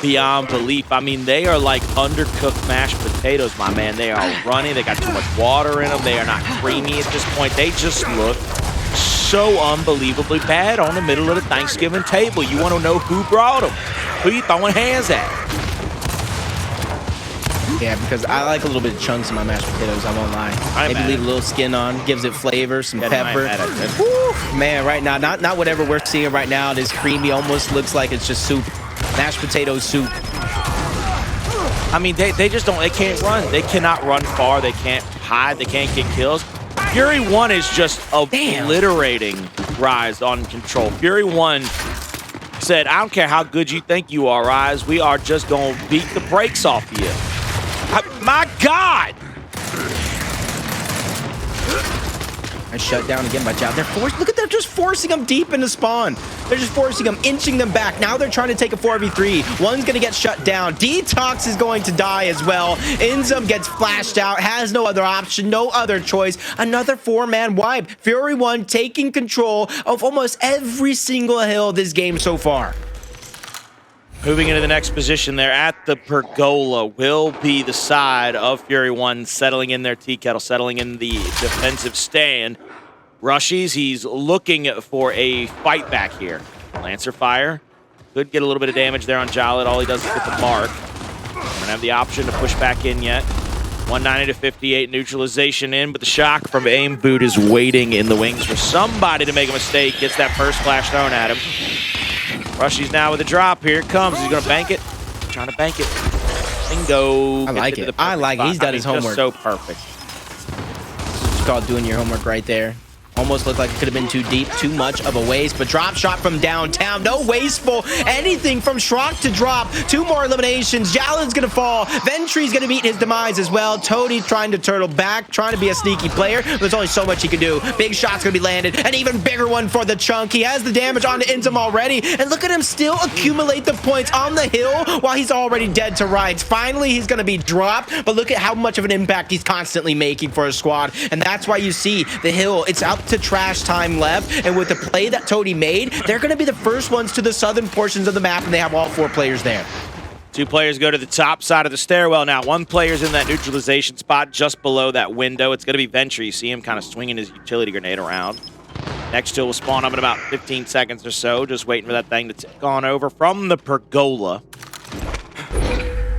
beyond belief. I mean, they are like undercooked mashed potatoes, my man. They are runny. They got too much water in them. They are not creamy at this point. They just look so unbelievably bad on the middle of the Thanksgiving table. You want to know who brought them? Who you throwing hands at? Yeah, because I like a little bit of chunks in my mashed potatoes, I won't lie. Maybe leave a little skin on, gives it flavor, some pepper. Woo, man, right now, not whatever we're seeing right now. This creamy almost looks like it's just soup. Mashed potato soup. I mean, they just don't, they can't run. They cannot run far. They can't hide. They can't get kills. Fury 1 is just obliterating Rise on control. Fury 1 said, I don't care how good you think you are, Rise. We are just going to beat the brakes off you. My God! And shut down again by Jal. They're just forcing them deep into spawn. They're just forcing them, inching them back. Now they're trying to take a 4v3. One's going to get shut down. Detox is going to die as well. Inzum gets flashed out, has no other option, no other choice. Another 4-man wipe. Fury 1 taking control of almost every single hill this game so far. Moving into the next position there at the Pergola will be the side of Fury 1 settling in their tea kettle, settling in the defensive stand. Rushies, he's looking for a fight back here. Lancer fire. Could get a little bit of damage there on Jalad. All he does is get the mark. Don't have the option to push back in yet. 190 to 58 neutralization in, but the shock from Aim Boot is waiting in the wings for somebody to make a mistake. Gets that first flash thrown at him. Rushies now with a drop. Here it comes. He's going to bank it. Trying to bank it. Bingo. I like it. I like it. He's done his homework. So perfect. It's called doing your homework right there. Almost looked like it could have been too deep, too much of a waste, but drop shot from downtown. No wasteful anything from Schrock to drop. 2 more eliminations. Jalen's going to fall. Ventry's going to meet his demise as well. Toady trying to turtle back, trying to be a sneaky player. There's only so much he can do. Big shot's going to be landed. An even bigger one for the chunk. He has the damage onto Inzum already. And look at him still accumulate the points on the hill while he's already dead to rights. Finally, he's going to be dropped, but look at how much of an impact he's constantly making for his squad. And that's why you see the hill. It's up to trash time left, and with the play that Toady made, they're going to be the first ones to the southern portions of the map, and they have all 4 players there. 2 players go to the top side of the stairwell now. 1 player's in that neutralization spot just below that window. It's going to be Ventry. You see him kind of swinging his utility grenade around. Next hill will spawn up in about 15 seconds or so, just waiting for that thing to tick on over from the Pergola.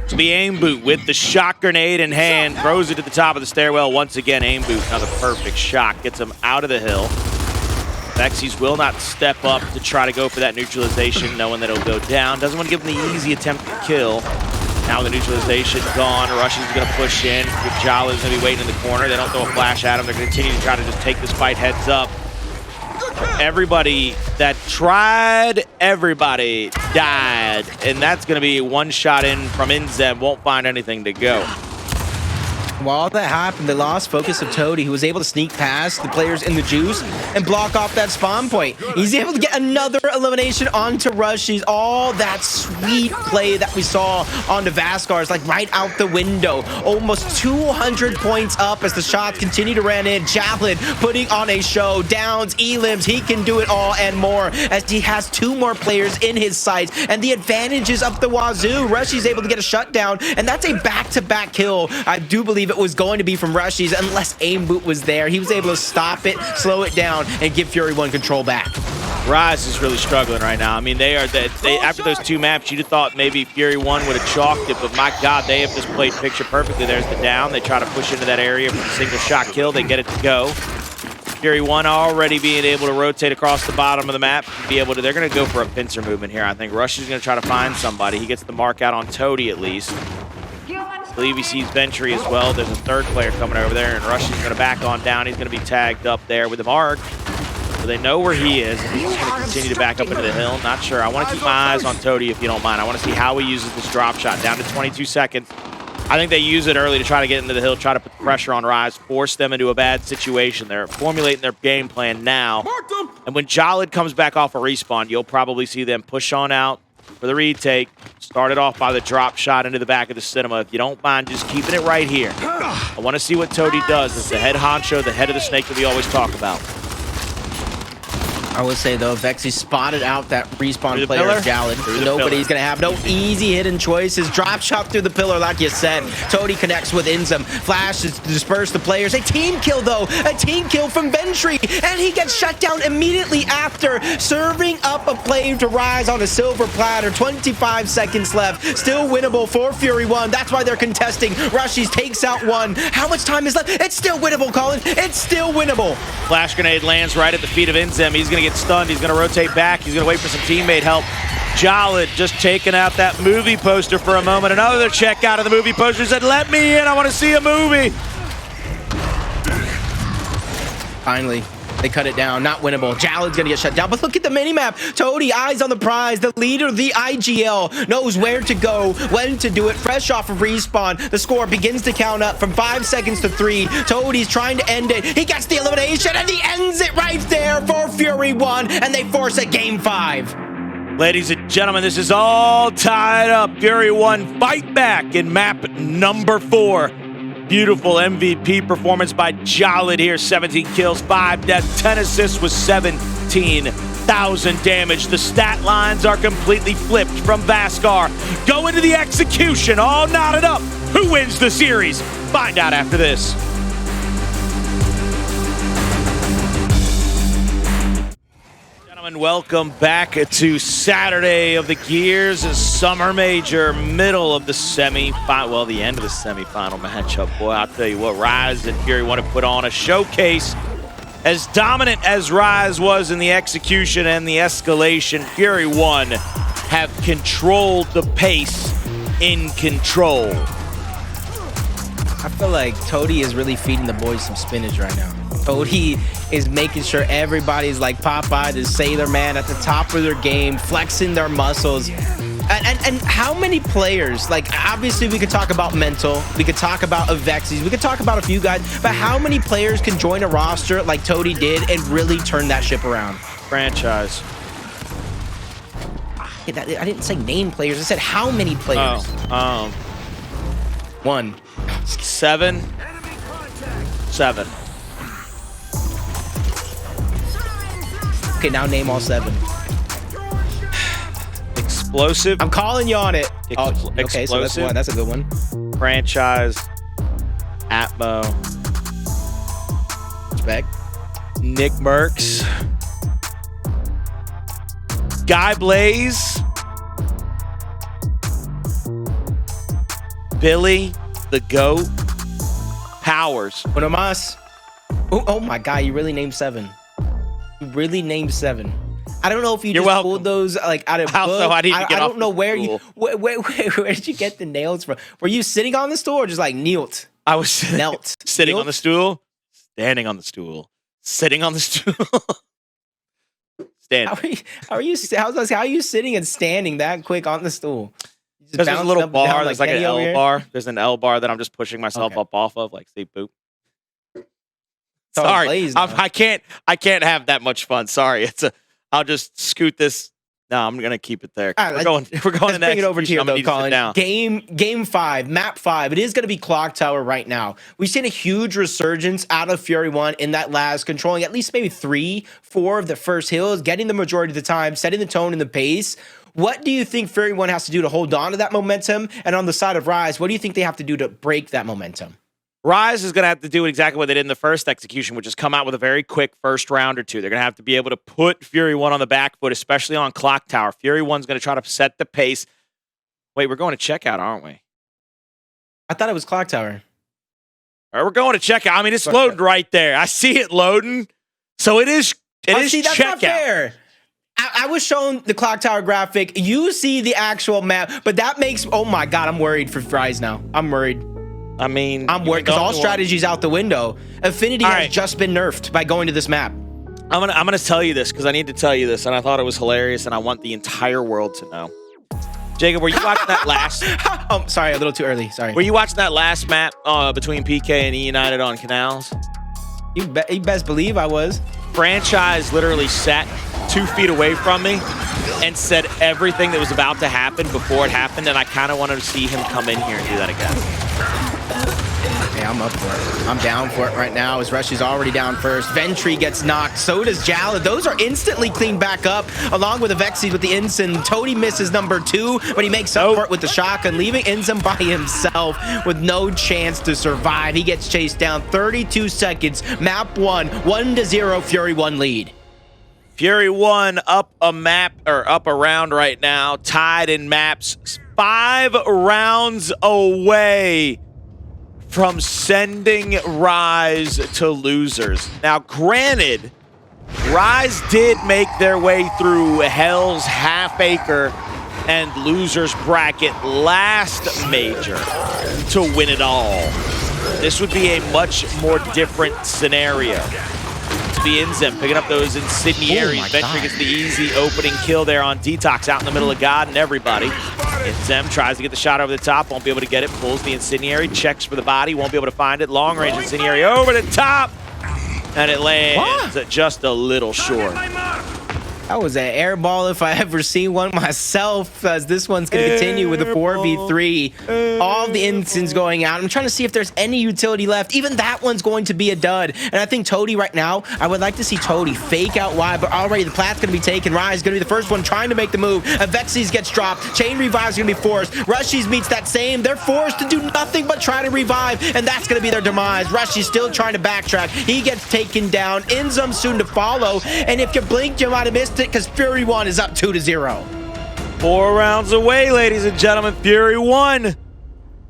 To be Aim Boot with the shock grenade in hand, throws it to the top of the stairwell. Once again, Aim Boot, another perfect shot, gets him out of the hill. Vexies will not step up to try to go for that neutralization, knowing that it'll go down. Doesn't want to give him the easy attempt to kill. Now the neutralization gone. Russians are going to push in. Jala is going to be waiting in the corner. They don't throw a flash at him. They're going to continue to try to just take this fight heads up. Everybody that tried, everybody died. And that's going to be 1 shot in from Inzem. Won't find anything to go. While that happened, they lost focus of Toady, who was able to sneak past the players in the juice and block off that spawn point. He's able to get another elimination onto Rushies. All that sweet play that we saw onto Vaskar is like right out the window. Almost 200 points up as the shots continue to run in. Javelin putting on a show. Downs, Elims, he can do it all and more as he has 2 more players in his sights. And the advantage is up the wazoo. Rushies able to get a shutdown, and that's a back-to-back kill. I do believe it was going to be from Rushies unless Aim Boot was there. He was able to stop it, slow it down, and give Fury 1 control back. Rise is really struggling right now. I mean, they after those 2 maps, you'd have thought maybe Fury 1 would have chalked it, but my God, they have just played picture perfectly. There's the down. They try to push into that area for a single shot kill. They get it to go. Fury 1 already being able to rotate across the bottom of the map. They're going to go for a pincer movement here. I think Rush is going to try to find somebody. He gets the mark out on Toady at least. I believe he sees Ventry as well. There's a 3rd player coming over there, and Rush is going to back on down. He's going to be tagged up there with the mark. So they know where he is. He's just going to continue to back up into the hill. Not sure. I want to keep my eyes on Toady if you don't mind. I want to see how he uses this drop shot. Down to 22 seconds. I think they use it early to try to get into the hill, try to put the pressure on Rise, force them into a bad situation. They're formulating their game plan now. And when Jalad comes back off a respawn, you'll probably see them push on out for the retake. Started off by the drop shot into the back of the cinema. If you don't mind just keeping it right here. I want to see what Toady does. It's the head honcho, the head of the snake that we always talk about. I would say, though, Vexy spotted out that respawn player, Jalad. Nobody's going to have no easy hidden choices. Drop shot through the pillar, like you said. Toady connects with Inzum. Flashes to disperse the players. A team kill, though. A team kill from Ventry. And he gets shut down immediately after, serving up a play to Rise on a silver platter. 25 seconds left. Still winnable for Fury 1. That's why they're contesting. Rushies takes out 1. How much time is left? It's still winnable, Colin. It's still winnable. Flash grenade lands right at the feet of Inzem. He's going to get stunned. He's going to rotate back. He's going to wait for some teammate help. Jalad just taking out that movie poster for a moment. Another check out of the movie poster. Said, let me in. I want to see a movie. Finally, They cut it down. Not winnable. Jalad's going to get shut down. But look at the minimap. Toady, eyes on the prize. The leader of the IGL knows where to go, when to do it. Fresh off of respawn. The score begins to count up from 5 seconds to 3. Toady's trying to end it. He gets the elimination, and he ends it right there for Fury 1. And they force a game 5. Ladies and gentlemen, this is all tied up. Fury 1 fight back in map number 4. Beautiful MVP performance by Jalad here. 17 kills, 5 deaths, 10 assists with 17,000 damage. The stat lines are completely flipped from Vaskar. Go into the execution, all knotted up. Who wins the series? Find out after this. Welcome back to Saturday of the Gears Summer Major, middle of the well, the end of the semifinal matchup. Boy, I'll tell you what, Rise and Fury want to put on a showcase. As dominant as Rise was in the execution and the escalation, Fury 1 have controlled the pace in control. I feel like Toady is really feeding the boys some spinach right now. Toady is making sure everybody's like Popeye, the Sailor Man, at the top of their game, flexing their muscles. And how many players, like obviously we could talk about Mental, we could talk about Avexis, we could talk about a few guys, but how many players can join a roster like Toady did and really turn that ship around? Franchise. I didn't say name players, I said how many players? Oh, 1. 7. 7. Okay, now name all 7. Explosive. I'm calling you on it. Okay, so that's one. That's a good one. Franchise. Atmo. Respect. Nick Mercs. Guy Blaze. Billy the GOAT. Powers. Uno más. Oh my God, you really named 7. You really named 7. I don't know if you You're just welcome. pulled those like out of Also, book. I need to get I off don't know the where stool. you where did you get the nails from? Were you sitting on the stool or just like kneeled? I was Knelt. sitting Knelt? on the stool, standing on the stool, sitting on the stool, standing. How are you sitting and standing that quick on the stool? You just Because there's a bouncing little up and bar. down There's like an Kenny over L here? bar. There's an L bar that I'm just pushing myself Okay. up off of, like see boop. all Sorry, glazed now. I can't have that much fun. Sorry, I'll just scoot this. No, I'm gonna keep it there. All right, We're going Let's to bring it over to you, I'm gonna though, need to sit Colin. down. Game 5, map 5. It is going to be Clock Tower right now. We've seen a huge resurgence out of Fury 1 in that last, controlling at least maybe 3, 4 of the first hills, getting the majority of the time, setting the tone and the pace. What do you think Fury 1 has to do to hold on to that momentum? And on the side of Rise, what do you think they have to do to break that momentum? Rise is going to have to do exactly what they did in the first execution, which is come out with a very quick first round or two. They're going to have to be able to put Fury 1 on the back foot, especially on Clock Tower. Fury 1's going to try to set the pace. Wait, we're going to checkout, aren't we? I thought it was Clock Tower. All right, we're going to checkout. I mean, it's Okay. loading right there. I see it loading. So it is See, that's not checkout. fair. I was shown the Clock Tower graphic. You see the actual map, but that makes, oh my God, I'm worried for Rise now. I'm worried. I mean, I'm worried because all strategy's out the window. Affinity All has right. just been nerfed by going to this map. I'm gonna tell you this because I need to tell you this, and I thought it was hilarious, and I want the entire world to know. Jacob, were you watching that last? Oh, sorry, a little too early. Sorry. Were you watching that last map between PK and E United on Canals? You best believe I was. Franchise literally sat 2 feet away from me and said everything that was about to happen before it happened, and I kind of wanted to see him come in here and do that again. Hey, I'm up for it. I'm down for it right now as Rush is already down first. Ventry gets knocked. So does Jalad. Those are instantly cleaned back up along with Avexis with the Ensign. Toady misses number 2, but he makes up for it with the shotgun, leaving Ensign by himself with no chance to survive. He gets chased down 32 seconds. Map 1, 1-0, Fury 1 lead. Fury 1 up a round right now, tied in maps, 5 rounds away from sending Rise to losers. Now, granted, Rise did make their way through Hell's Half Acre and losers bracket last major to win it all. This would be a much more different scenario. to be Inzem picking up those incendiaries. Oh my Ventry God. gets the easy opening kill there on Detox out in the middle of God and everybody. Inzem tries to get the shot over the top, won't be able to get it, pulls the incendiary, checks for the body, won't be able to find it. Long range incendiary over the top, and it lands just a little short. That was an air ball if I ever seen one myself, as this one's going to continue with a 4v3. All the instants going out. I'm trying to see if there's any utility left. Even that one's going to be a dud. And I think Toady right now, I would like to see Toady fake out wide, but already the plat's going to be taken. Rise is going to be the first one trying to make the move. Avexis gets dropped. Chain Revive's going to be forced. Rushies meets that same. They're forced to do nothing but try to revive, and that's going to be their demise. Rushies still trying to backtrack. He gets taken down. Inzum soon to follow, and if you blinked, you might have missed it, because Fury 1 is up 2-0. 4 rounds away, ladies and gentlemen. Fury 1.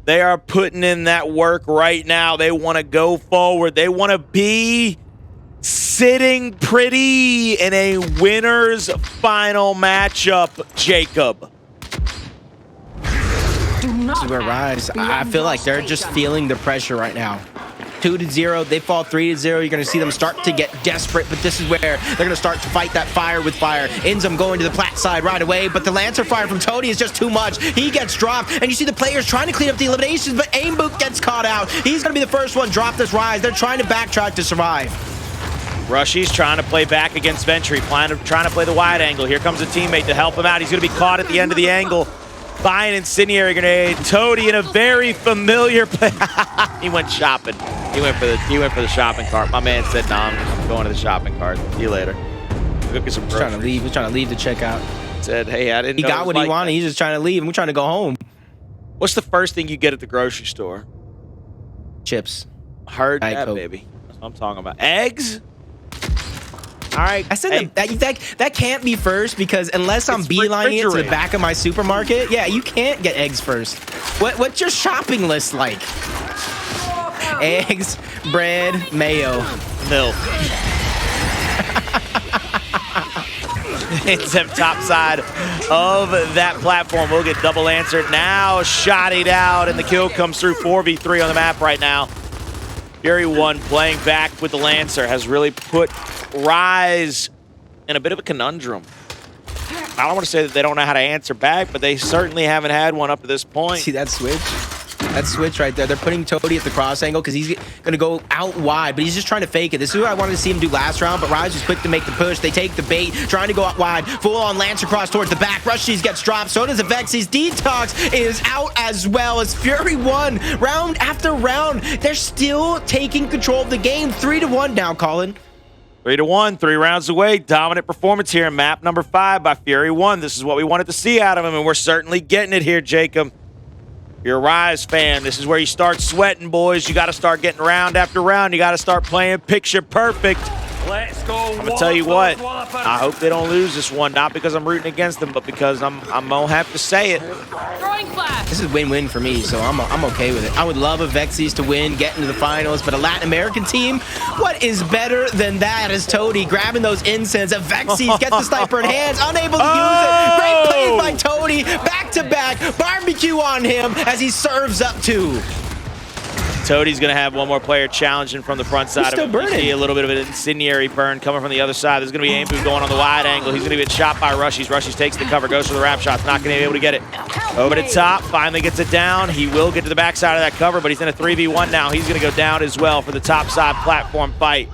They are putting in that work right now. They want to go forward. They want to be sitting pretty in a winner's final matchup, Jacob. This is where Rise, I feel like they're just feeling the pressure right now. 2-0, they fall 3-0. You're going to see them start to get desperate, but this is where they're going to start to fight that fire with fire. Inzum going to the plat side right away, but the Lancer fire from Toady is just too much. He gets dropped, and you see the players trying to clean up the eliminations, but Aimboot gets caught out. He's going to be the first one drop this Rise. They're trying to backtrack to survive. Rushy's trying to play back against Ventry, trying to play the wide angle. Here comes a teammate to help him out. He's going to be caught at the end of the angle by an incendiary grenade. Toady in a very familiar play. He went shopping. He went for the shopping cart. My man said, "Nah, I'm going to the shopping cart. See you later." Go get some He's trying to groceries. leave. He's trying to leave the checkout. Said, "Hey, I didn't He know it got was what like he wanted. that." He's just trying to leave, and we're trying to go home. What's the first thing you get at the grocery store? Chips. Heard Diet that, Coke. baby. That's what I'm talking about. Eggs? All right. I said hey, that can't be first, because unless I'm It's beelining it to the refrigerated. back of my supermarket, yeah, you can't get eggs first. What's your shopping list like? Eggs, bread, mayo. milk. It's him top side of that platform. We'll get double answered now. Shotted out, and the kill comes through. 4v3 on the map right now. Fury 1 playing back with the Lancer has really put Rise in a bit of a conundrum. I don't want to say that they don't know how to answer back, but they certainly haven't had one up to this point. See that switch? That switch right there. They're putting Toady at the cross angle because he's going to go out wide, but he's just trying to fake it. This is what I wanted to see him do last round, but Rise was quick to make the push. They take the bait, trying to go out wide. Full-on Lancer cross towards the back. Rushies gets dropped. So does Avexis. Detox is out as well as Fury 1. Round after round, they're still taking control of the game. 3-1 now, Colin. 3-1, 3 rounds away. Dominant performance here in map number 5 by Fury 1. This is what we wanted to see out of him, and we're certainly getting it here, Jacob. You're a Rise fan. This is where you start sweating, boys. You got to start getting round after round. You got to start playing picture perfect. Let's go. I'm gonna tell you what. I hope they don't lose this one, not because I'm rooting against them, but because I'm gonna have to say it. Throwing flash. This is win-win for me, so I'm okay with it. I would love Avexis to win, get into the finals, but a Latin American team, what is better than that? As Toady grabbing those incense. Avexis gets the sniper in hands, unable to use it. Great plays by Toady, back-to-back, barbecue on him as he serves up 2. Toady's gonna have one more player challenging from the front side still of him. You burning. see a little bit of an incendiary burn coming from the other side. There's gonna be Aimboot going on the wide angle. He's gonna get shot by Rushies. Rushies takes the cover, goes for the wrap shot. Not gonna be able to get it. Over the top, finally gets it down. He will get to the backside of that cover, but he's in a 3v1 now. He's gonna go down as well for the top side platform fight.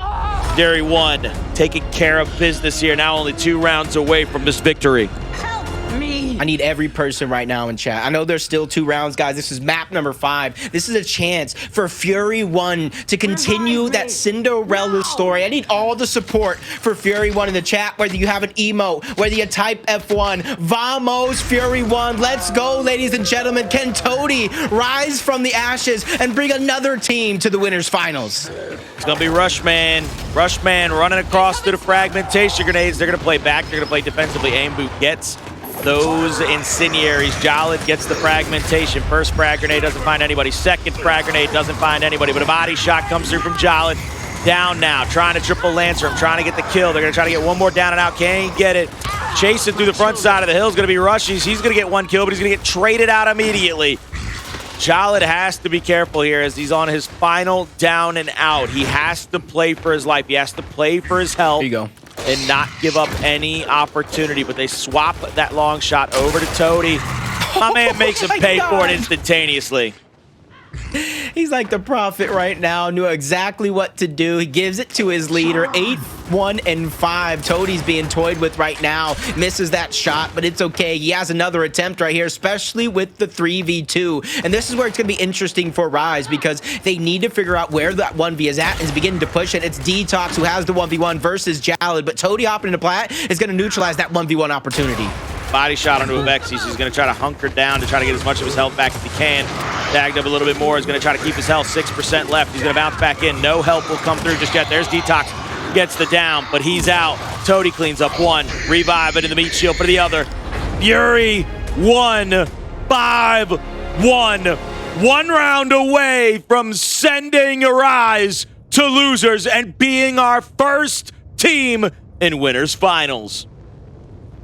Fury 1 taking care of business here. Now only 2 rounds away from this victory. I need every person right now in chat. I know there's still 2 rounds, guys. This is map number 5. This is a chance for Fury 1 to continue that Cinderella story. I need all the support for Fury 1 in the chat, whether you have an emote, whether you type F1. Vamos, Fury 1. Let's go, ladies and gentlemen. Can Toady rise from the ashes and bring another team to the winners finals? It's going to be Rushman. Rushman running across through the fragmentation grenades. They're going to play back. They're going to play defensively. Aimboot gets those incendiaries. Jalid gets the fragmentation. First frag grenade doesn't find anybody. Second frag grenade doesn't find anybody, but a body shot comes through from Jalid. Down now, trying to triple Lancer. I'm trying to get the kill. They're going to try to get one more down and out. Can't get it. Chasing through the front side of the hill is going to be Rushies. He's going to get 1 kill, but he's going to get traded out immediately. Jalad has to be careful here as he's on his final down and out. He has to play for his life. He has to play for his health. There you go. And not give up any opportunity. But they swap that long shot over to Toady. My man makes him pay for it instantaneously. He's like the prophet right now, knew exactly what to do. He gives it to his leader. 8, 1, and 5. Toady's being toyed with right now. Misses that shot, but it's okay. He has another attempt right here, especially with the 3v2. And this is where it's going to be interesting for Rise because they need to figure out where that 1v is at and is beginning to push it. It's Detox who has the 1v1 versus Jalad, but Toady hopping into plat is going to neutralize that 1v1 opportunity. Body shot onto Avexis. He's going to try to hunker down to try to get as much of his health back as he can. Tagged up a little bit more. He's going to try to keep his health. 6% left. He's going to bounce back in. No help will come through just yet. There's Detox. Gets the down, but he's out. Toady cleans up one. Revive it in the meat shield for the other. Fury 1-5-1. 1 round away from sending Rise to losers and being our first team in winners finals.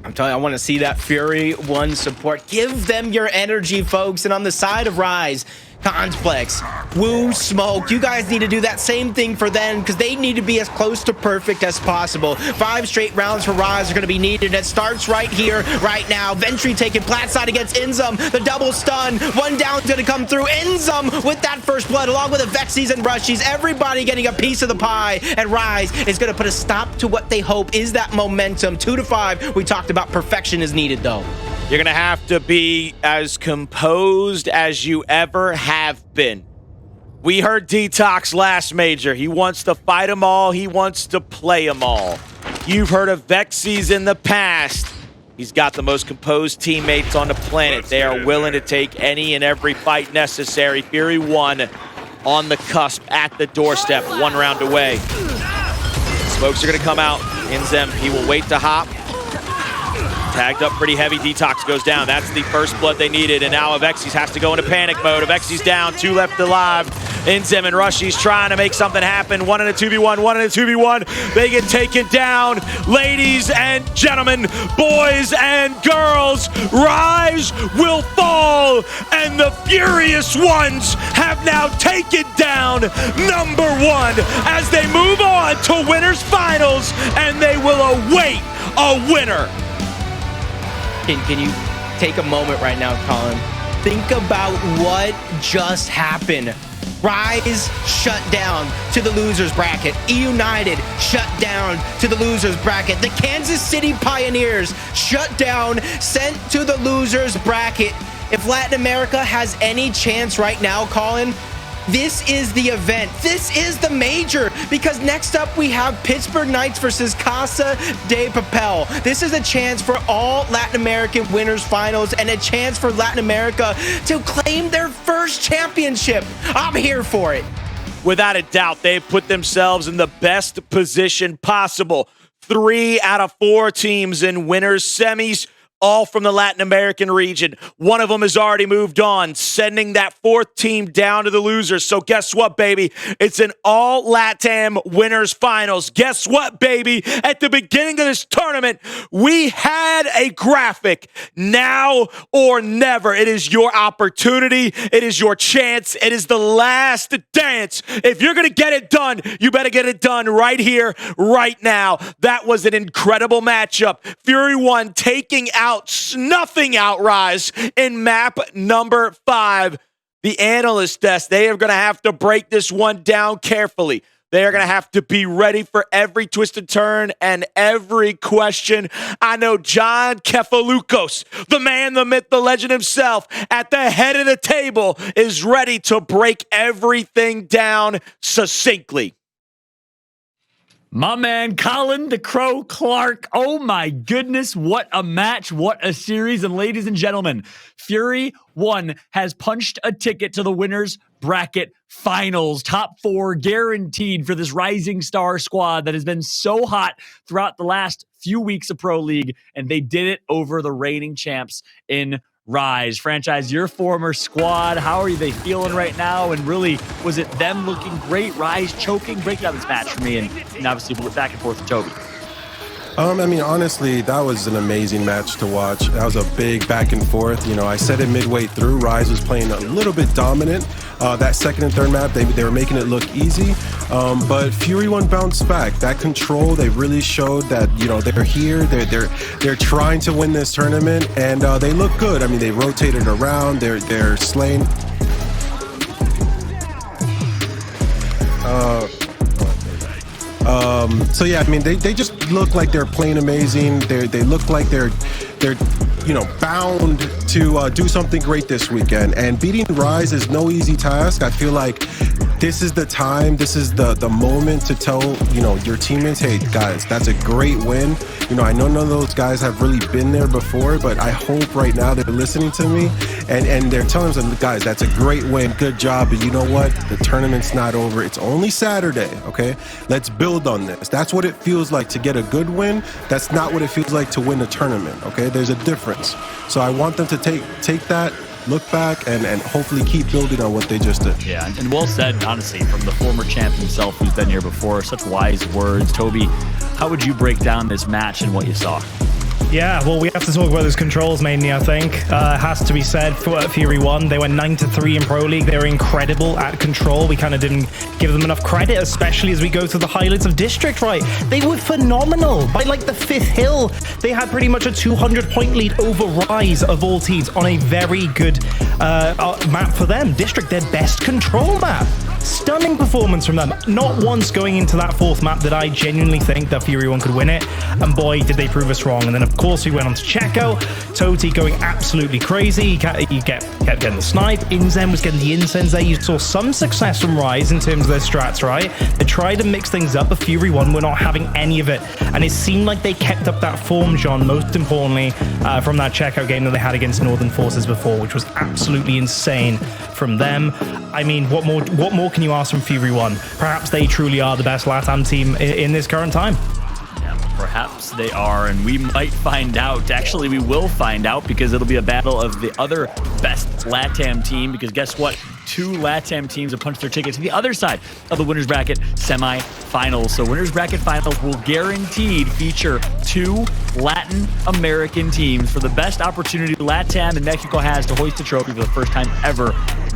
I'm telling you, I want to see that Fury 1 support. Give them your energy, folks. And on the side of Rise, Complex, Woo, Smoke, you guys need to do that same thing for them because they need to be as close to perfect as possible. 5 straight rounds for Rise are going to be needed. It starts right here, right now. Ventry taking plat side against Inzum. The double stun. 1 down's going to come through. Inzum with that first blood along with the Vexies and Rushies. Everybody getting a piece of the pie. And Rise is going to put a stop to what they hope is that momentum. 2-5. We talked about perfection is needed though. You're going to have to be as composed as you ever have been. We heard Detox last major. He wants to fight them all. He wants to play them all. You've heard of Vexies in the past. He's got the most composed teammates on the planet. They are willing to take any and every fight necessary. Fury 1 on the cusp at the doorstep. 1 round away. Smokes are going to come out. Inzem, he will wait to hop. Tagged up pretty heavy. Detox goes down. That's the first blood they needed. And now Avexis has to go into panic mode. Avexis down. 2 left alive. Inzem and Rushies trying to make something happen. 1 in a 2v1. 1 in a 2v1. They get taken down. Ladies and gentlemen, boys and girls, Rise will fall. And the Furious Ones have now taken down number 1 as they move on to winners finals. And they will await a winner. Can you take a moment right now, Colin? Think about what just happened. Rise shut down to the losers bracket. E-United shut down to the losers bracket. The Kansas City Pioneers shut down, sent to the losers bracket. If Latin America has any chance right now, Colin, this is the event. This is the major because next up we have Pittsburgh Knights versus Casa de Papel. This is a chance for all Latin American winners finals and a chance for Latin America to claim their first championship. I'm here for it. Without a doubt, they've put themselves in the best position possible. 3 out of 4 teams in winners semis, all from the Latin American region. One of them has already moved on, sending that 4th team down to the losers. So guess what, baby? It's an all LATAM winners finals. Guess what, baby? At the beginning of this tournament, we had a graphic. Now or never. It is your opportunity. It is your chance. It is the last dance. If you're going to get it done, you better get it done right here, right now. That was an incredible matchup. Fury 1 taking out, snuffing out Rise in map number 5. The analyst desk, they are going to have to break this one down carefully. They are going to have to be ready for every twist and turn and every question. I know John Kefalukos, the man, the myth, the legend himself, at the head of the table, is ready to break everything down succinctly. My man, Colin the Crow Clark. Oh my goodness, what a match, what a series. And ladies and gentlemen, Fury 1 has punched a ticket to the winners bracket finals. Top 4 guaranteed for this rising star squad that has been so hot throughout the last few weeks of Pro League. And they did it over the reigning champs in Rise. Franchise, your former squad, how are they feeling right now? And really, was it them looking great? Rise choking? Break down this match for me, and obviously we'll get back and forth with Toby. I mean, honestly, that was an amazing match to watch. That was a big back and forth. You know, I said it midway through, Rise was playing a little bit dominant. That second and third map, they were making it look easy. But Fury One bounced back. That control, they really showed that, you know, they're here. They're trying to win this tournament, and they look good. I mean, they rotated around. They're slaying. So yeah, I mean, they just look like they're playing amazing. They look like they're you know, bound to do something great this weekend. And beating Rise is no easy task. I feel like this is the time, this is the moment to tell, you know, your teammates, hey guys, that's a great win. You know, I know none of those guys have really been there before, but I hope right now they're listening to me and they're telling them, guys, that's a great win, good job, but you know what? The tournament's not over. It's only Saturday, okay? Let's build on this. That's what it feels like to get a good win. That's not what it feels like to win a tournament, okay? There's a difference. So I want them to take that, look back, and hopefully keep building on what they just did. Yeah, and well said, honestly, from the former champ himself who's been here before. Such wise words. Toby, how would you break down this match and what you saw? Yeah, well, we have to talk about those controls mainly, I think. Has to be said, for Fury 1, they went 9-3 in Pro League. They were incredible at control. We kind of didn't give them enough credit, especially as we go through the highlights of District, right? They were phenomenal. By like the 5th hill, they had pretty much a 200-point lead over Rise of all teams on a very good map for them. District, their best control map. Stunning performance from them. Not once going into that 4th map did I genuinely think that Fury 1 could win it. And boy, did they prove us wrong. And then, of course, we went on to Checo. Toti going absolutely crazy. He kept getting the snipe. Inzen was getting the incense there. You saw some success from Rise in terms of their strats, right? They tried to mix things up, but Fury 1 were not having any of it. And it seemed like they kept up that form, John, most importantly, from that checkout game that they had against Northern Forces before, which was absolutely insane from them. I mean, what more can you ask from Fury 1? Perhaps they truly are the best LATAM team in this current time. Perhaps they are, and we might find out. Actually, we will find out because it'll be a battle of the other best LATAM team, because guess what? 2 LATAM teams have punched their ticket to the other side of the Winners Bracket semi-finals. So Winners Bracket finals will guaranteed feature 2 Latin American teams for the best opportunity LATAM and Mexico has to hoist a trophy for the first time ever.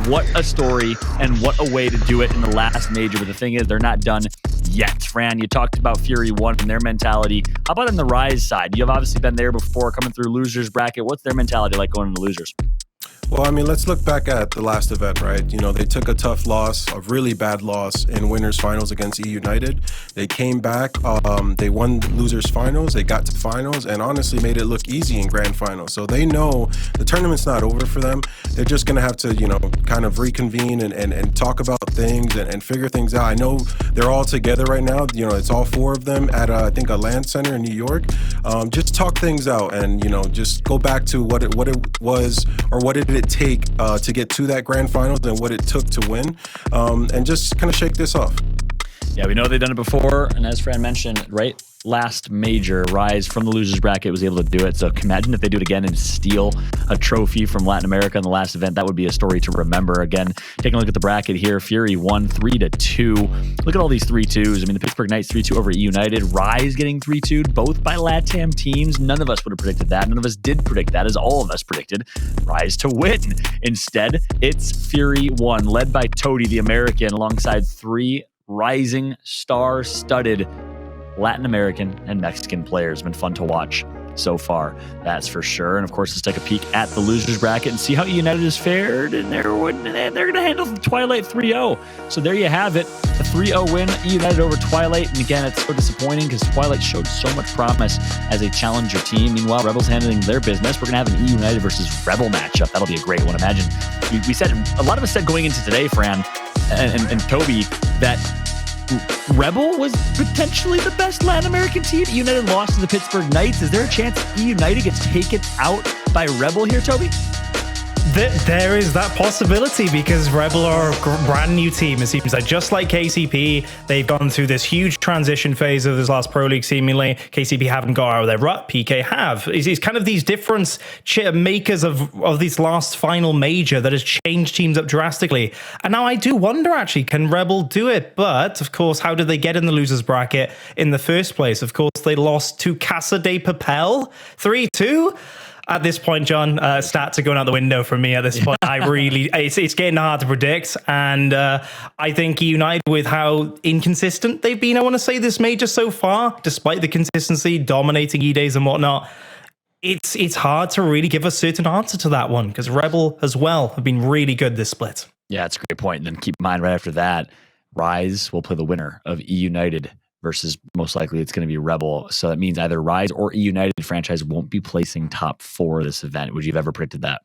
What a story and what a way to do it in the last major. But the thing is, they're not done yet. Fran, you talked about Fury 1 and their mentality. How about on the Rise side? You've obviously been there before, coming through Losers Bracket. What's their mentality like going into Losers? Well, I mean, let's look back at the last event, right? You know, they took a tough loss, a really bad loss in winners finals against E United. They came back, they won losers finals, they got to finals, and honestly made it look easy in grand finals. So they know the tournament's not over for them. They're just going to have to, you know, kind of reconvene and talk about things and figure things out. I know they're all together right now. You know, it's all 4 of them at, I think, a LAN center in New York. Just talk things out and, you know, just go back to what it was, or what did it take to get to that grand finals and what it took to win, and just kind of shake this off. Yeah, we know they've done it before, and as Fran mentioned, right, last major, Rise from the losers bracket was able to do it. So imagine if they do it again and steal a trophy from Latin America in the last event. That would be a story to remember. Again, taking a look at the bracket here, Fury won 3-2. Look at all these 3-2s. I mean, the Pittsburgh Knights 3-2 over E United. Rise getting 3-2'd, both by LATAM teams. None of us would have predicted that. None of us did predict that, as all of us predicted Rise to win. Instead, it's Fury 1, led by Toti, the American, alongside 3 rising star-studded Latin American and Mexican players. Been fun to watch so far, that's for sure. And of course, let's take a peek at the losers bracket and see how United has fared. And they're going to handle Twilight 3-0. So there you have it, a 3-0 win, United over Twilight. And again, it's so disappointing because Twilight showed so much promise as a challenger team. Meanwhile, Rebels handling their business. We're going to have an E United versus Rebel matchup. That'll be a great one. Imagine, we said, a lot of us said going into today, Fran and Toby, that Rebel was potentially the best Latin American team. United lost to the Pittsburgh Knights. Is there a chance E United gets taken out by Rebel here, Toby? There is that possibility because Rebel are a brand new team. It seems like just like KCP, they've gone through this huge transition phase of this last Pro League seemingly. KCP haven't got out of their rut. PK have. It's kind of these different makers of this last final major that has changed teams up drastically. And now I do wonder, actually, can Rebel do it? But, of course, how did they get in the losers bracket in the first place? Of course, they lost to Casa de Papel 3-2. At this point, John, stats are going out the window for me at this point. It's getting hard to predict. And I think United, with how inconsistent they've been, I want to say, this major so far, despite the consistency, dominating E-Days and whatnot, it's hard to really give a certain answer to that one because Rebel as well have been really good this split. Yeah, it's a great point. And then keep in mind right after that, Rise will play the winner of E United versus most likely it's going to be Rebel. So that means either Rise or E United franchise won't be placing top 4 this event. Would you have ever predicted that?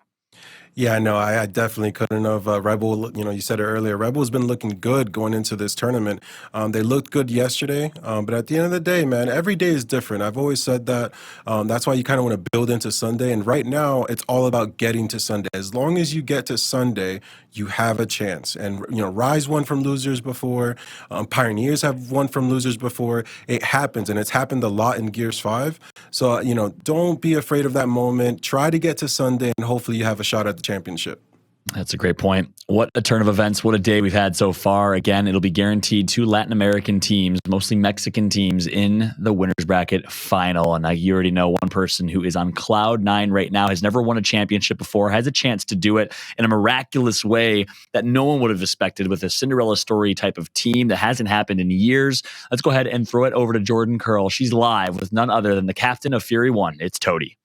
Yeah, no, I definitely couldn't have. Rebel, you said it earlier. Rebel's been looking good going into this tournament. They looked good yesterday, but at the end of the day, man, every day is different. I've always said that. That's why you kind of want to build into Sunday. And right now, it's all about getting to Sunday. As long as you get to Sunday, you have a chance. And, Rise won from losers before. Pioneers have won from losers before. It happens, and it's happened a lot in Gears 5. So, don't be afraid of that moment. Try to get to Sunday, and hopefully you have a shot at the championship. That's a great point. What a turn of events. What a day we've had so far. Again, it'll be guaranteed 2 Latin American teams, mostly Mexican teams, in the winners bracket final. And you already know one person who is on cloud 9 right now, has never won a championship before, has a chance to do it in a miraculous way that no one would have expected with a Cinderella story type of team that hasn't happened in years. Let's go ahead and throw it over to Jordan Curl. She's live with none other than the captain of Fury 1. It's Toady.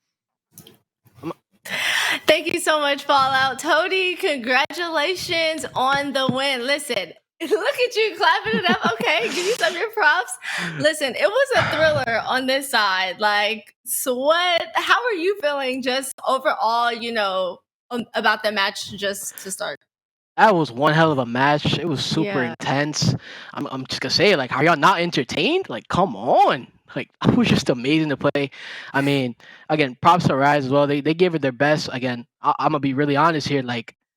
Thank you so much, Fallout. Toady, congratulations on the win. Listen, look at you clapping it up. Okay, give you some of your props. Listen, it was a thriller on this side. How are you feeling just overall, about the match just to start? That was one hell of a match. It was super intense. I'm just gonna say, are y'all not entertained? Come on. It was just amazing to play. I mean, again, props to Rise as well. They gave it their best. Again, I'm gonna be really honest here.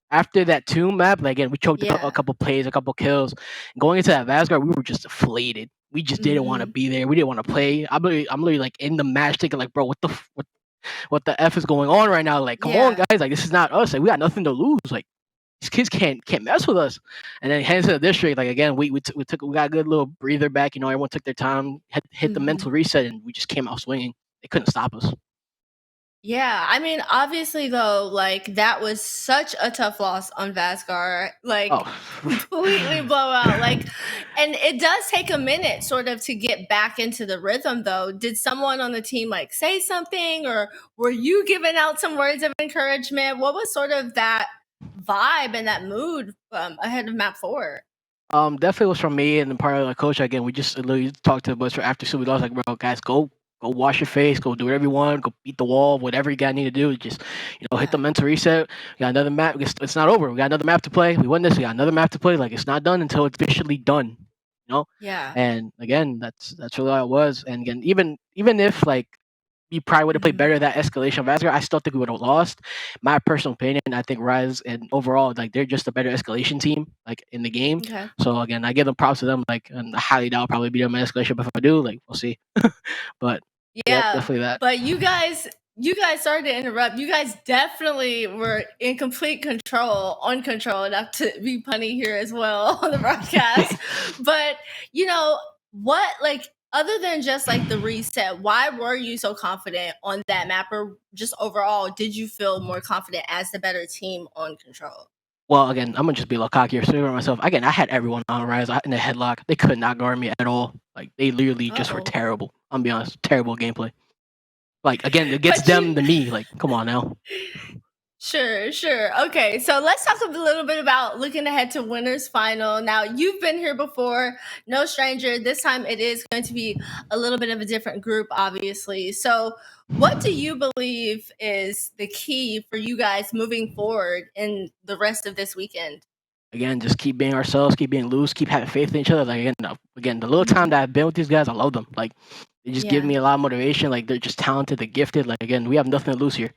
After that Tomb map, again, we choked a couple plays, a couple kills. Going into that Vazgar, we were just deflated. We just didn't want to be there. We didn't want to play. I'm literally in the match thinking bro, what the F is going on right now? Come on, guys. This is not us. We got nothing to lose. These kids can't mess with us. And then heading to the district, again, we got a good little breather back. Everyone took their time, hit the mental reset, and we just came out swinging. They couldn't stop us. Yeah, I mean, obviously though, that was such a tough loss on Vazgar, completely blowout. And it does take a minute sort of to get back into the rhythm though. Did someone on the team say something, or were you giving out some words of encouragement? What was sort of that vibe and that mood ahead of map 4? Definitely was from me and part of the coach. Again, we just literally talked to us after so we lost. Bro, guys, go wash your face, go do whatever you want, go beat the wall, whatever you got need to do. Just hit the mental reset. We got another map. It's not over. We got another map to play. We won this. We got another map to play. It's not done until it's officially done. Yeah. And again, that's really all it was. And again, even if we probably would have played better that escalation of Vazgar, I still think we would have lost. My personal opinion, I think Rise and overall, they're just a better escalation team, in the game. Okay. So again, I give them props to them. And I highly doubt I'll probably beat them in escalation, but if I do, we'll see. But yeah, definitely that. But you guys, sorry to interrupt. You guys definitely were in complete control, not to be punny here as well on the broadcast. But what, other than just the reset, why were you so confident on that map, or just overall, did you feel more confident as the better team on Control? Well, again, I'm gonna just be a little cockier, so myself. Again, I had everyone on Rise in the headlock. They could not guard me at all. They literally just were terrible. I'm gonna be honest, terrible gameplay. Again, it gets them to me. Come on now. Sure. Okay, so let's talk a little bit about looking ahead to winners final. Now, you've been here before, no stranger. This time it is going to be a little bit of a different group, obviously. So what do you believe is the key for you guys moving forward in the rest of this weekend? Again, just keep being ourselves, keep being loose, keep having faith in each other. Again, the little time that I've been with these guys, I love them. They just give me a lot of motivation. They're just talented, they're gifted. Again, we have nothing to lose here.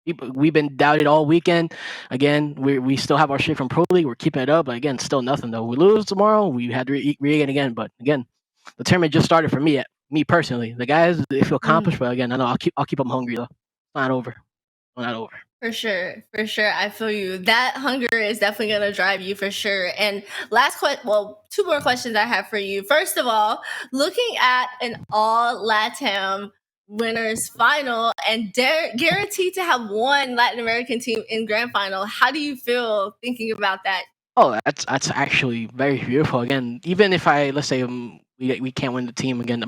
We've been doubted all weekend. Again, we still have our shit from Pro League. We're keeping it up, but again, still nothing though. We lose tomorrow. We had to again, but again, the tournament just started for me personally. The guys, they feel accomplished, but again, I know I'll keep them hungry though. It's not over. It's not over. For sure. I feel you. That hunger is definitely going to drive you for sure. And two more questions I have for you. First of all, looking at an all LATAM winners final and guaranteed to have one Latin American team in grand final, how do you feel thinking about that? Oh, that's actually very beautiful. Again, even if let's say we can't win the team again,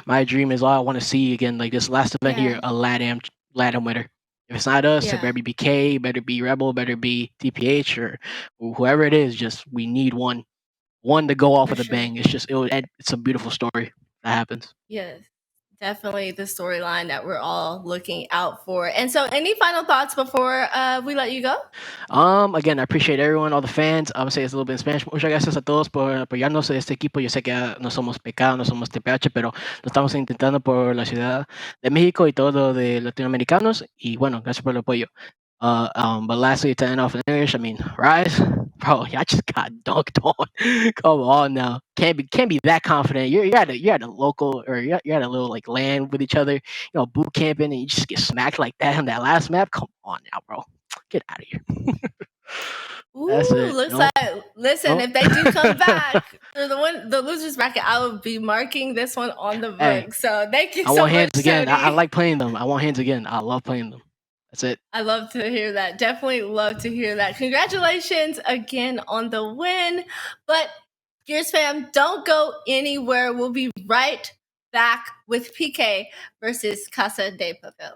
my dream is all I want to see again, like this last event here, a LATAM winner. If it's not us, it better be BK, better be Rebel, better be TPH or whoever it is. Just we need one to go off with a bang. It's a beautiful story that happens. Yes, definitely the storyline that we're all looking out for. And so, any final thoughts before we let you go? Again, I appreciate everyone, all the fans. I'm gonna say this a little bit in Spanish. Muchas gracias a todos por apoyarnos en este equipo. Yo sé que no somos PK, no somos TPH, pero lo estamos intentando por la ciudad de México y todo de latinoamericanos. Y bueno, gracias por el apoyo. But lastly, to end off in English, I mean, Rise, bro, y'all just got dunked on. Come on now, can't be that confident. You're at a local or you're at a little like land with each other, boot camping, and you just get smacked like that on that last map. Come on now, bro, get out of here. Ooh, looks like listen, if they do come back for the losers bracket, I will be marking this one on the book. So thank you so much. I want hands again. Tony. I like playing them. I want hands again. I love playing them. That's it. I love to hear that. Definitely love to hear that. Congratulations again on the win. But Gears fam, don't go anywhere. We'll be right back with PK versus Casa de Papel.